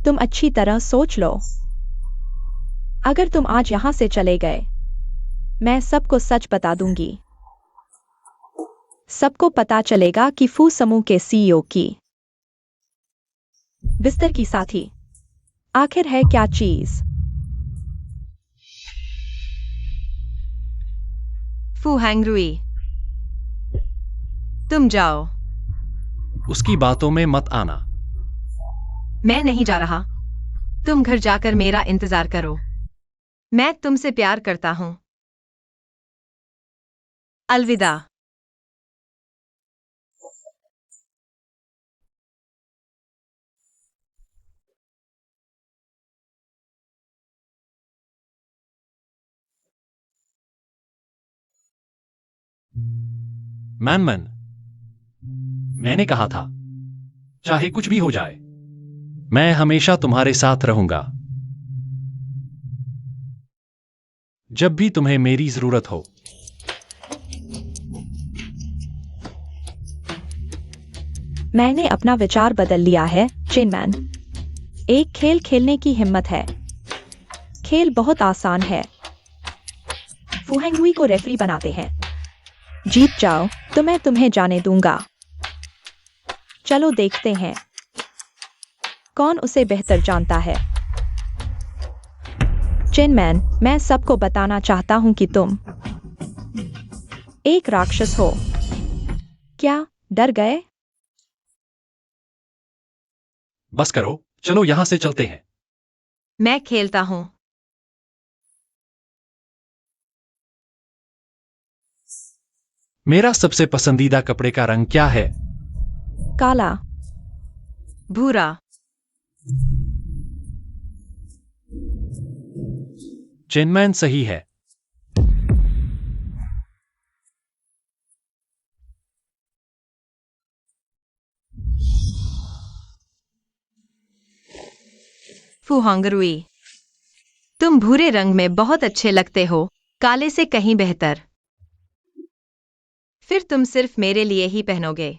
तुम अच्छी तरह सोच लो। अगर तुम आज यहां से चले गए, मैं सबको सच बता दूंगी। सबको पता चलेगा कि फू समूह के सीईओ की बिस्तर की साथी आखिर है क्या चीज। फुहांगरुई, तुम जाओ। उसकी बातों में मत आना। मैं नहीं जा रहा। तुम घर जाकर मेरा इंतजार करो। मैं तुमसे प्यार करता हूं। अलविदा। मैन, मैंने कहा था, चाहे कुछ भी हो जाए, मैं हमेशा तुम्हारे साथ रहूंगा। जब भी तुम्हें मेरी जरूरत हो। मैंने अपना विचार बदल लिया है, चेनमैन। एक खेल खेलने की हिम्मत है। खेल बहुत आसान है। फुहांगरुई को रेफरी बनाते हैं। जीत जाओ तो मैं तुम्हें जाने दूंगा। चलो देखते हैं कौन उसे बेहतर जानता है। चेनमैन, मैं सबको बताना चाहता हूं कि तुम एक राक्षस हो। क्या डर गए? बस करो, चलो यहां से चलते हैं। मैं खेलता हूं। मेरा सबसे पसंदीदा कपड़े का रंग क्या है? काला। भूरा। चेनमैन सही है। फुहांगरुई, तुम भूरे रंग में बहुत अच्छे लगते हो, काले से कहीं बेहतर। फिर तुम सिर्फ मेरे लिए ही पहनोगे।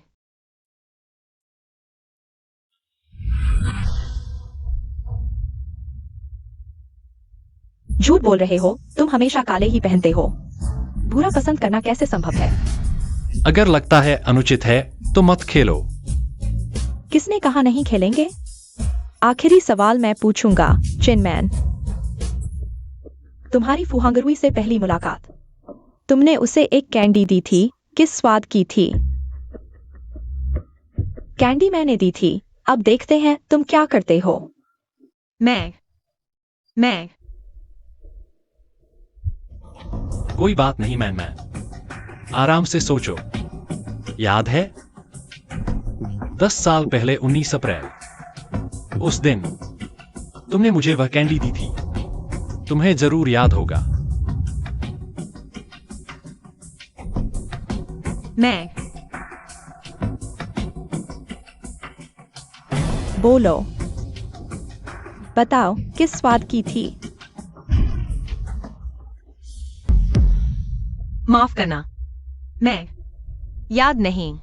झूठ बोल रहे हो, तुम हमेशा काले ही पहनते हो। भूरा पसंद करना कैसे संभव है? अगर लगता है अनुचित है तो मत खेलो। किसने कहा नहीं खेलेंगे? आखिरी सवाल मैं पूछूंगा, चिनमैन। तुम्हारी फुहांगरुई से पहली मुलाकात, तुमने उसे एक कैंडी दी थी, किस स्वाद की थी? कैंडी मैंने दी थी। अब देखते हैं तुम क्या करते हो। मैं कोई बात नहीं मैन, आराम से सोचो। याद है 10 साल पहले 19 अप्रैल, उस दिन तुमने मुझे वह कैंडी दी थी। तुम्हें जरूर याद होगा। मैं बोलो, बताओ किस स्वाद की थी? माफ करना, मैं याद नहीं।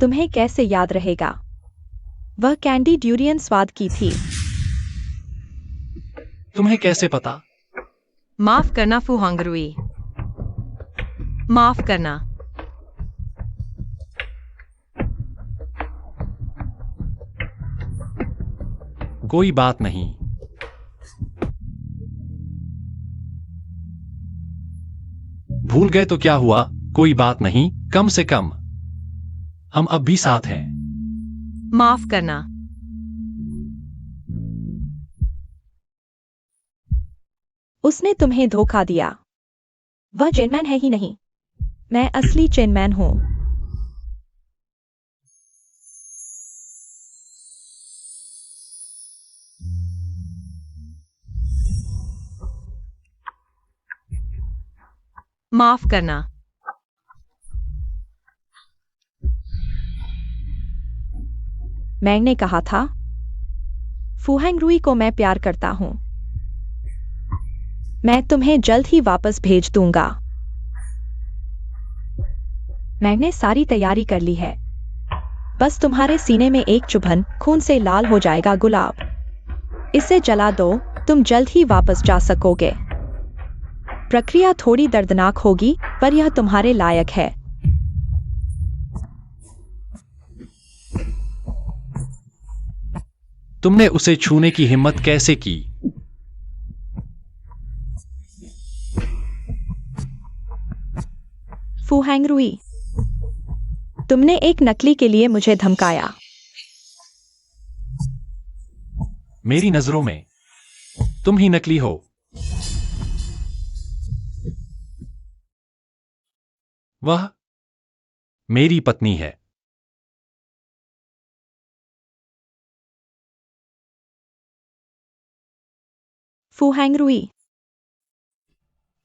तुम्हें कैसे याद रहेगा? वह कैंडी ड्यूरियन स्वाद की थी। तुम्हें कैसे पता? माफ करना फुहांगरुई, माफ करना। कोई बात नहीं। भूल गए तो क्या हुआ, कोई बात नहीं, कम से कम हम अब भी साथ हैं। माफ करना। उसने तुम्हें धोखा दिया। वह चेनमैन है ही नहीं। मैं असली चेनमैन हूं। माफ करना। मैंने कहा था, फुहांगरुई को मैं प्यार करता हूं। मैं तुम्हें जल्द ही वापस भेज दूंगा। मैंने सारी तैयारी कर ली है। बस तुम्हारे सीने में एक चुभन खून से लाल हो जाएगा गुलाब। इसे जला दो, तुम जल्द ही वापस जा सकोगे। प्रक्रिया थोड़ी दर्दनाक होगी, पर यह तुम्हारे लायक है। तुमने उसे छूने की हिम्मत कैसे की? फुहांगरुई, तुमने एक नकली के लिए मुझे धमकाया। मेरी नजरों में तुम ही नकली हो। वह मेरी पत्नी है। फुहांगरुई,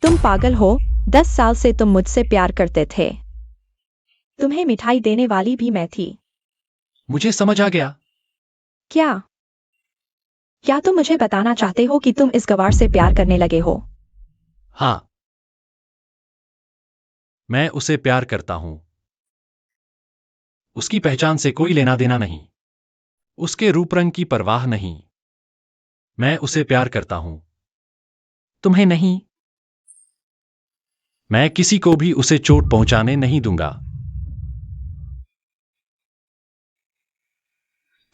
तुम पागल हो। 10 साल से तुम मुझसे प्यार करते थे। तुम्हें मिठाई देने वाली भी मैं थी। मुझे समझ आ गया। क्या तुम मुझे बताना चाहते हो कि तुम इस गवार से प्यार करने लगे हो? हाँ, मैं उसे प्यार करता हूं। उसकी पहचान से कोई लेना देना नहीं, उसके रूप रंग की परवाह नहीं। मैं उसे प्यार करता हूं, तुम्हें नहीं। मैं किसी को भी उसे चोट पहुंचाने नहीं दूंगा।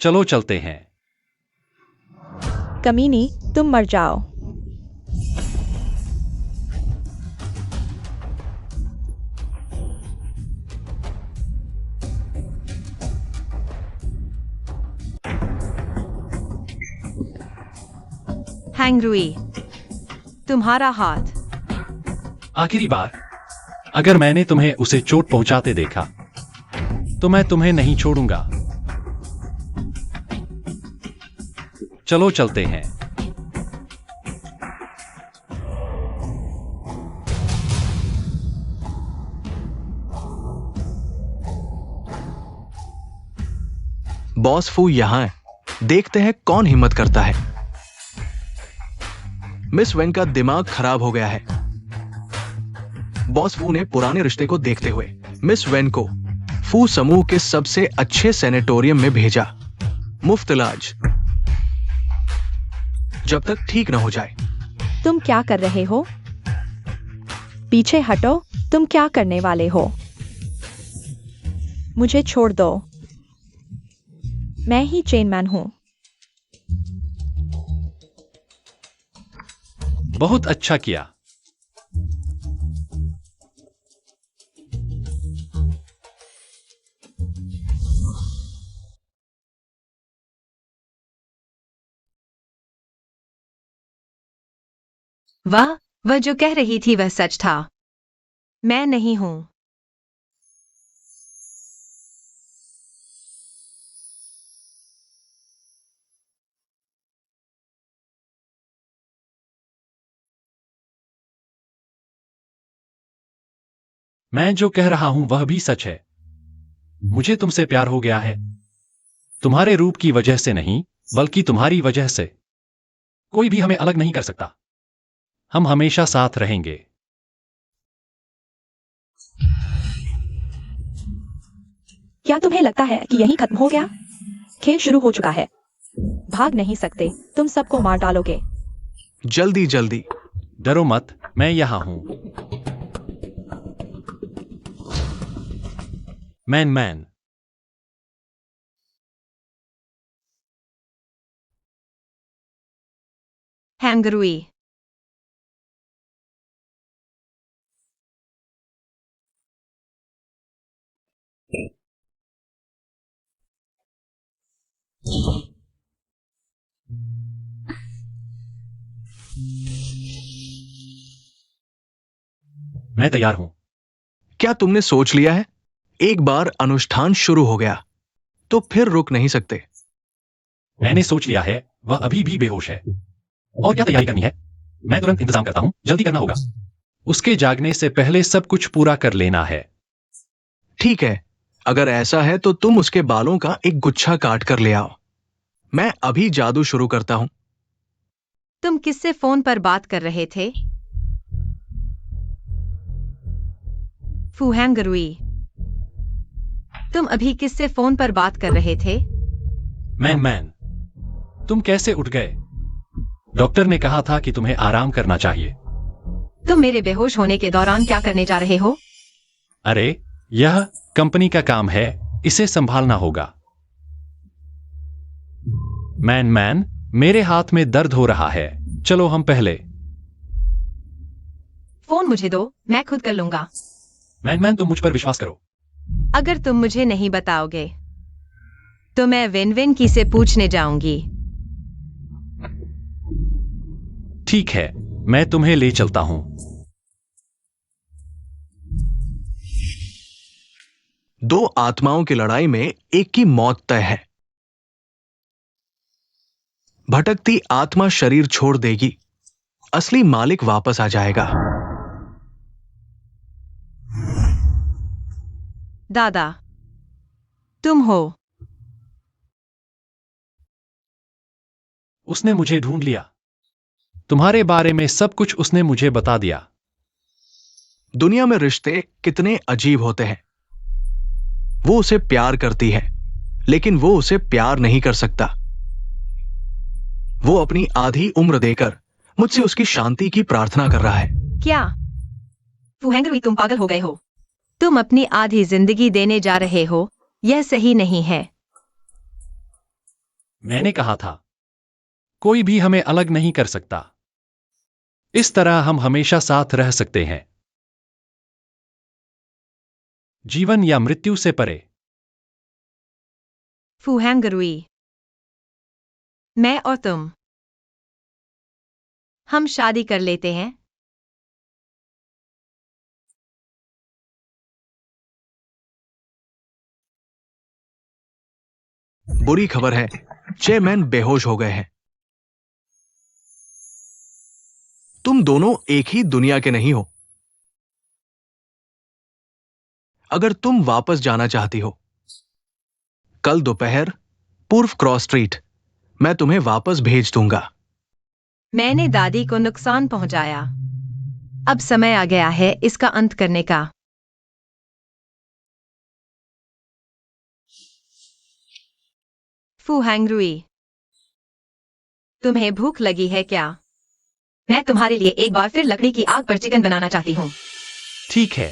चलो चलते हैं। कमीनी, तुम मर जाओ। हैंगरुई, तुम्हारा हाथ। आखिरी बार, अगर मैंने तुम्हें उसे चोट पहुंचाते देखा तो मैं तुम्हें नहीं छोड़ूंगा। चलो चलते हैं। बॉस फू यहां है। देखते हैं कौन हिम्मत करता है। मिस वेन का दिमाग खराब हो गया है। बॉस फू ने पुराने रिश्ते को देखते हुए मिस वेन को फू समूह के सबसे अच्छे सैनिटोरियम में भेजा, मुफ्त इलाज जब तक ठीक न हो जाए। तुम क्या कर रहे हो? पीछे हटो। तुम क्या करने वाले हो? मुझे छोड़ दो। मैं ही चेन मैन हूं। बहुत अच्छा किया। वह जो कह रही थी वह सच था। मैं नहीं हूं। मैं जो कह रहा हूं वह भी सच है। मुझे तुमसे प्यार हो गया है। तुम्हारे रूप की वजह से नहीं, बल्कि तुम्हारी वजह से। कोई भी हमें अलग नहीं कर सकता। हम हमेशा साथ रहेंगे। क्या तुम्हें लगता है कि यही खत्म हो गया? खेल शुरू हो चुका है। भाग नहीं सकते। तुम सबको मार डालोगे। जल्दी जल्दी। डरो मत, मैं यहां हूं। मैन। हैंगरुई। मैं तैयार हूं। क्या तुमने सोच लिया है? एक बार अनुष्ठान शुरू हो गया तो फिर रुक नहीं सकते। मैंने सोच लिया है। वह अभी भी बेहोश है। और क्या तैयारी करनी है? मैं तुरंत इंतजाम करता हूं। जल्दी करना होगा। उसके जागने से पहले सब कुछ पूरा कर लेना है। ठीक है, अगर ऐसा है तो तुम उसके बालों का एक गुच्छा काट कर ले आओ। मैं अभी जादू शुरू करता हूं। तुम किससे फोन पर बात कर रहे थे? फू हैंगरुई। तुम अभी किससे फोन पर बात कर रहे थे? मैन, तुम कैसे उठ गए? डॉक्टर ने कहा था कि तुम्हें आराम करना चाहिए। तुम मेरे बेहोश होने के दौरान क्या करने जा रहे हो? अरे, यह कंपनी का काम है। इसे संभालना होगा। मैन, मेरे हाथ में दर्द हो रहा है। चलो हम पहले। फोन मुझे दो, मैं खुद कर लूंगा। मैन, तुम मुझ पर विश्वास करो। अगर तुम मुझे नहीं बताओगे तो मैं विन विन की से पूछने जाऊंगी। ठीक है, मैं तुम्हें ले चलता हूं। दो आत्माओं की लड़ाई में एक की मौत तय है। भटकती आत्मा शरीर छोड़ देगी, असली मालिक वापस आ जाएगा। दादा, तुम हो। उसने मुझे ढूंढ लिया। तुम्हारे बारे में सब कुछ उसने मुझे बता दिया। दुनिया में रिश्ते कितने अजीब होते हैं। वो उसे प्यार करती है, लेकिन वो उसे प्यार नहीं कर सकता। वो अपनी आधी उम्र देकर मुझसे उसकी शांति की प्रार्थना कर रहा है। क्या फू हैंगरुई, तुम पागल हो गए हो? तुम अपनी आधी जिंदगी देने जा रहे हो। यह सही नहीं है। मैंने कहा था, कोई भी हमें अलग नहीं कर सकता। इस तरह हम हमेशा साथ रह सकते हैं, जीवन या मृत्यु से परे। फू हैंगरुई, मैं और तुम, हम शादी कर लेते हैं। बुरी खबर है, चेयरमैन बेहोश हो गए हैं। तुम दोनों एक ही दुनिया के नहीं हो। अगर तुम वापस जाना चाहती हो, कल दोपहर पूर्व क्रॉस स्ट्रीट मैं तुम्हें वापस भेज दूंगा। मैंने दादी को नुकसान पहुंचाया। अब समय आ गया है इसका अंत करने का। फू हैंगरुई, तुम्हें भूख लगी है क्या? मैं तुम्हारे लिए एक बार फिर लकड़ी की आग पर चिकन बनाना चाहती हूँ। ठीक है।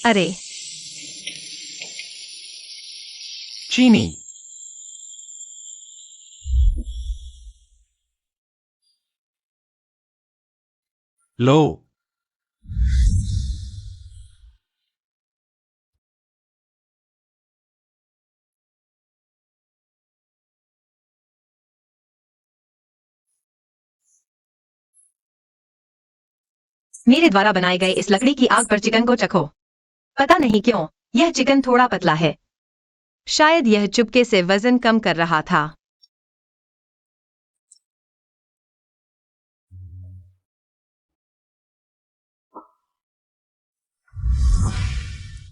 अरे, चीनी। लो। मेरे द्वारा बनाए गए इस लकड़ी की आग पर चिकन को चखो। पता नहीं क्यों यह चिकन थोड़ा पतला है। शायद यह चुपके से वजन कम कर रहा था।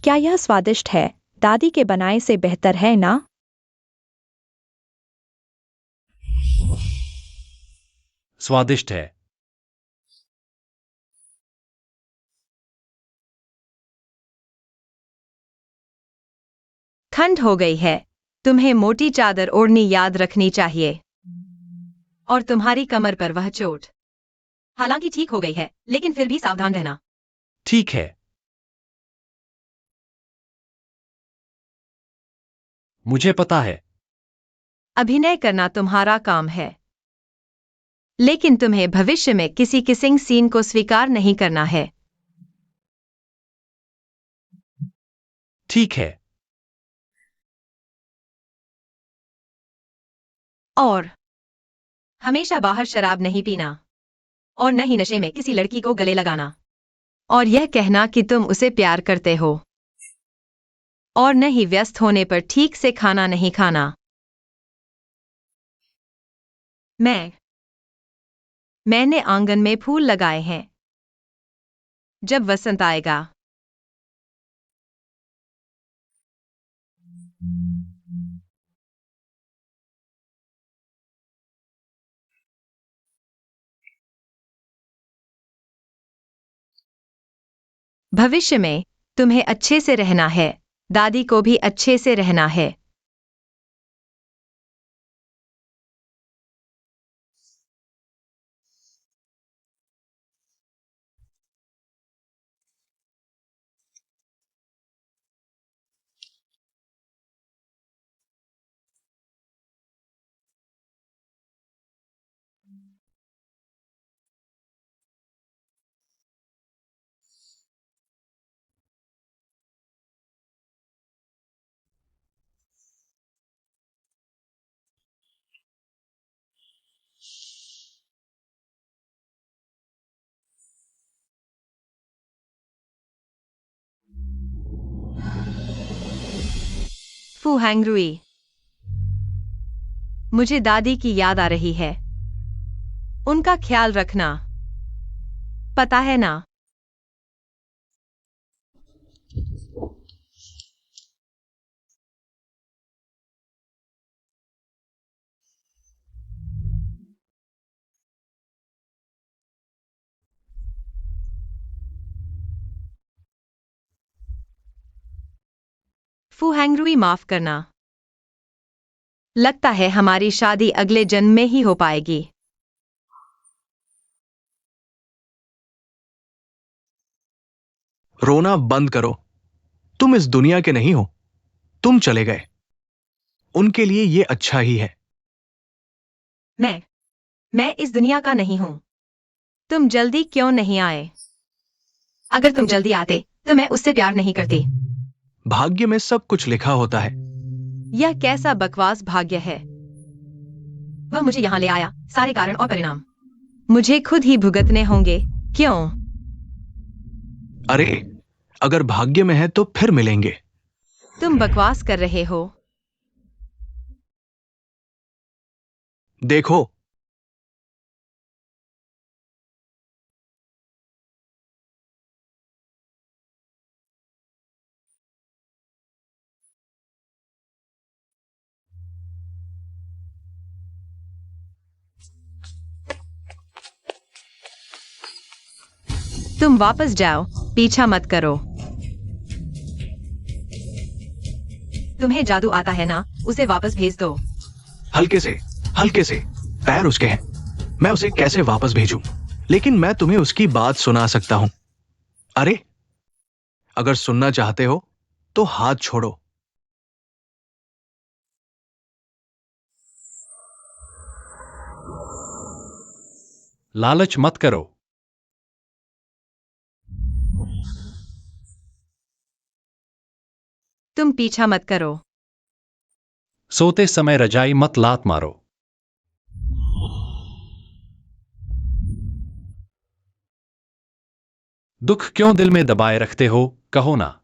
क्या यह स्वादिष्ट है? दादी के बनाए से बेहतर है ना? स्वादिष्ट है। ठंड हो गई है। तुम्हें मोटी चादर ओढ़नी याद रखनी चाहिए। और तुम्हारी कमर पर वह चोट हालांकि ठीक हो गई है, लेकिन फिर भी सावधान रहना। ठीक है। मुझे पता है। अभिनय करना तुम्हारा काम है, लेकिन तुम्हें भविष्य में किसी किसिंग सीन को स्वीकार नहीं करना है। ठीक है। और हमेशा बाहर शराब नहीं पीना और न ही नशे में किसी लड़की को गले लगाना। और यह कहना कि तुम उसे प्यार करते हो। और न ही व्यस्त होने पर ठीक से खाना नहीं खाना। मैंने आंगन में फूल लगाए हैं। जब वसंत आएगा, भविष्य में तुम्हें अच्छे से रहना है। दादी को भी अच्छे से रहना है। फू हैंगरुई, मुझे दादी की याद आ रही है। उनका ख्याल रखना, पता है ना? फू हैंगरुई, माफ करना। लगता है हमारी शादी अगले जन्म में ही हो पाएगी। रोना बंद करो। तुम इस दुनिया के नहीं हो, तुम चले गए। उनके लिए ये अच्छा ही है। मैं इस दुनिया का नहीं हूं। तुम जल्दी क्यों नहीं आए? अगर तुम जल्दी आते तो मैं उससे प्यार नहीं करती। भाग्य में सब कुछ लिखा होता है। यह कैसा बकवास भाग्य है? वह मुझे यहाँ ले आया, सारे कारण और परिणाम मुझे खुद ही भुगतने होंगे। क्यों? अरे, अगर भाग्य में है तो फिर मिलेंगे। तुम बकवास कर रहे हो। देखो, तुम वापस जाओ, पीछा मत करो। तुम्हें जादू आता है ना, उसे वापस भेज दो। हल्के से, हल्के से। पैर उसके हैं, मैं उसे कैसे वापस भेजूं? लेकिन मैं तुम्हें उसकी बात सुना सकता हूं। अरे, अगर सुनना चाहते हो तो हाथ छोड़ो। लालच मत करो। तुम पीछा मत करो। सोते समय रजाई मत लात मारो। दुख क्यों दिल में दबाए रखते हो, कहो ना।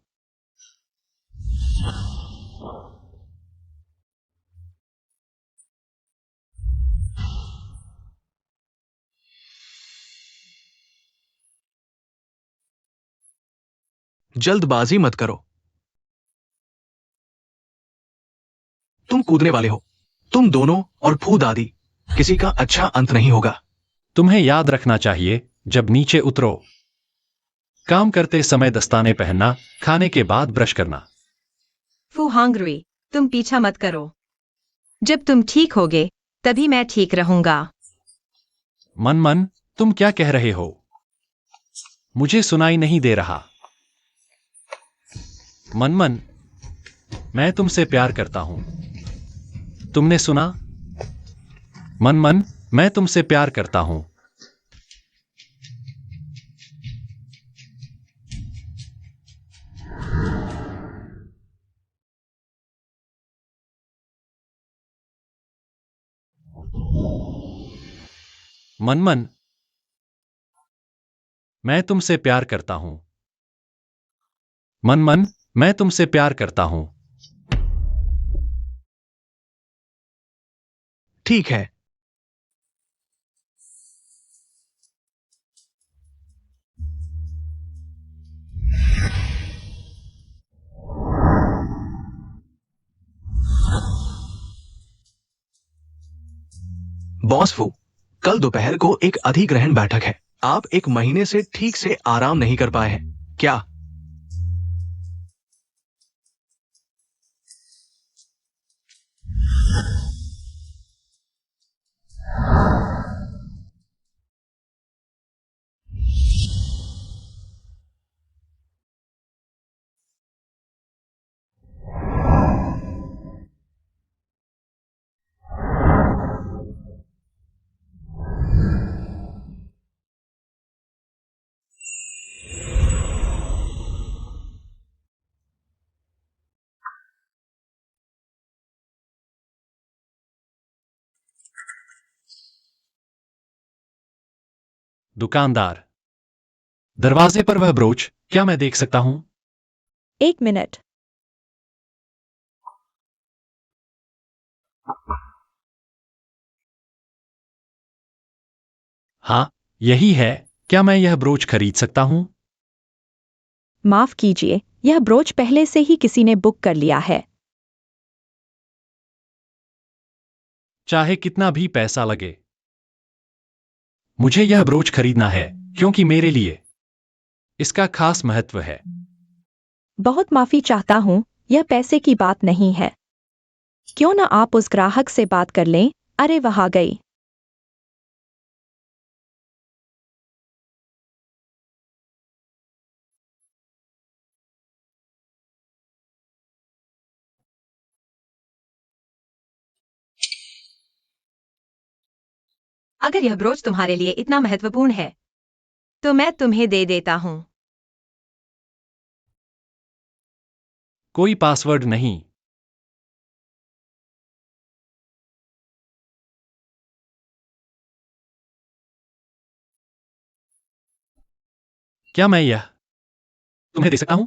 जल्दबाजी मत करो। तुम कूदने वाले हो, तुम दोनों और फू दादी। किसी का अच्छा अंत नहीं होगा। तुम्हें याद रखना चाहिए, जब नीचे उतरो, काम करते समय दस्ताने पहनना, खाने के बाद ब्रश करना। फू हांगरी, तुम पीछा मत करो। जब तुम ठीक होगे तभी मैं ठीक रहूंगा। मन, तुम क्या कह रहे हो? मुझे सुनाई नहीं दे रहा। मन, मैं तुमसे प्यार करता हूं। तुमने सुना? मन, मैं तुमसे प्यार करता हूं। मन, मैं तुमसे प्यार करता हूं। मन, मैं तुमसे प्यार करता हूं। ठीक है। बॉस फू, कल दोपहर को एक अधिग्रहण बैठक है। आप एक महीने से ठीक से आराम नहीं कर पाए हैं क्या? दुकानदार, दरवाजे पर वह ब्रोच, क्या मैं देख सकता हूं? 1 मिनट। हाँ, यही है। क्या मैं यह ब्रोच खरीद सकता हूं? माफ कीजिए, यह ब्रोच पहले से ही किसी ने बुक कर लिया है। चाहे कितना भी पैसा लगे, मुझे यह ब्रोच खरीदना है, क्योंकि मेरे लिए इसका खास महत्व है। बहुत माफी चाहता हूँ, यह पैसे की बात नहीं है। क्यों ना आप उस ग्राहक से बात कर लें? अरे वह आ गई। अगर यह ब्रोच तुम्हारे लिए इतना महत्वपूर्ण है तो मैं तुम्हें दे देता हूं। कोई पासवर्ड नहीं। क्या मैं यह तुम्हें दे सकता हूं?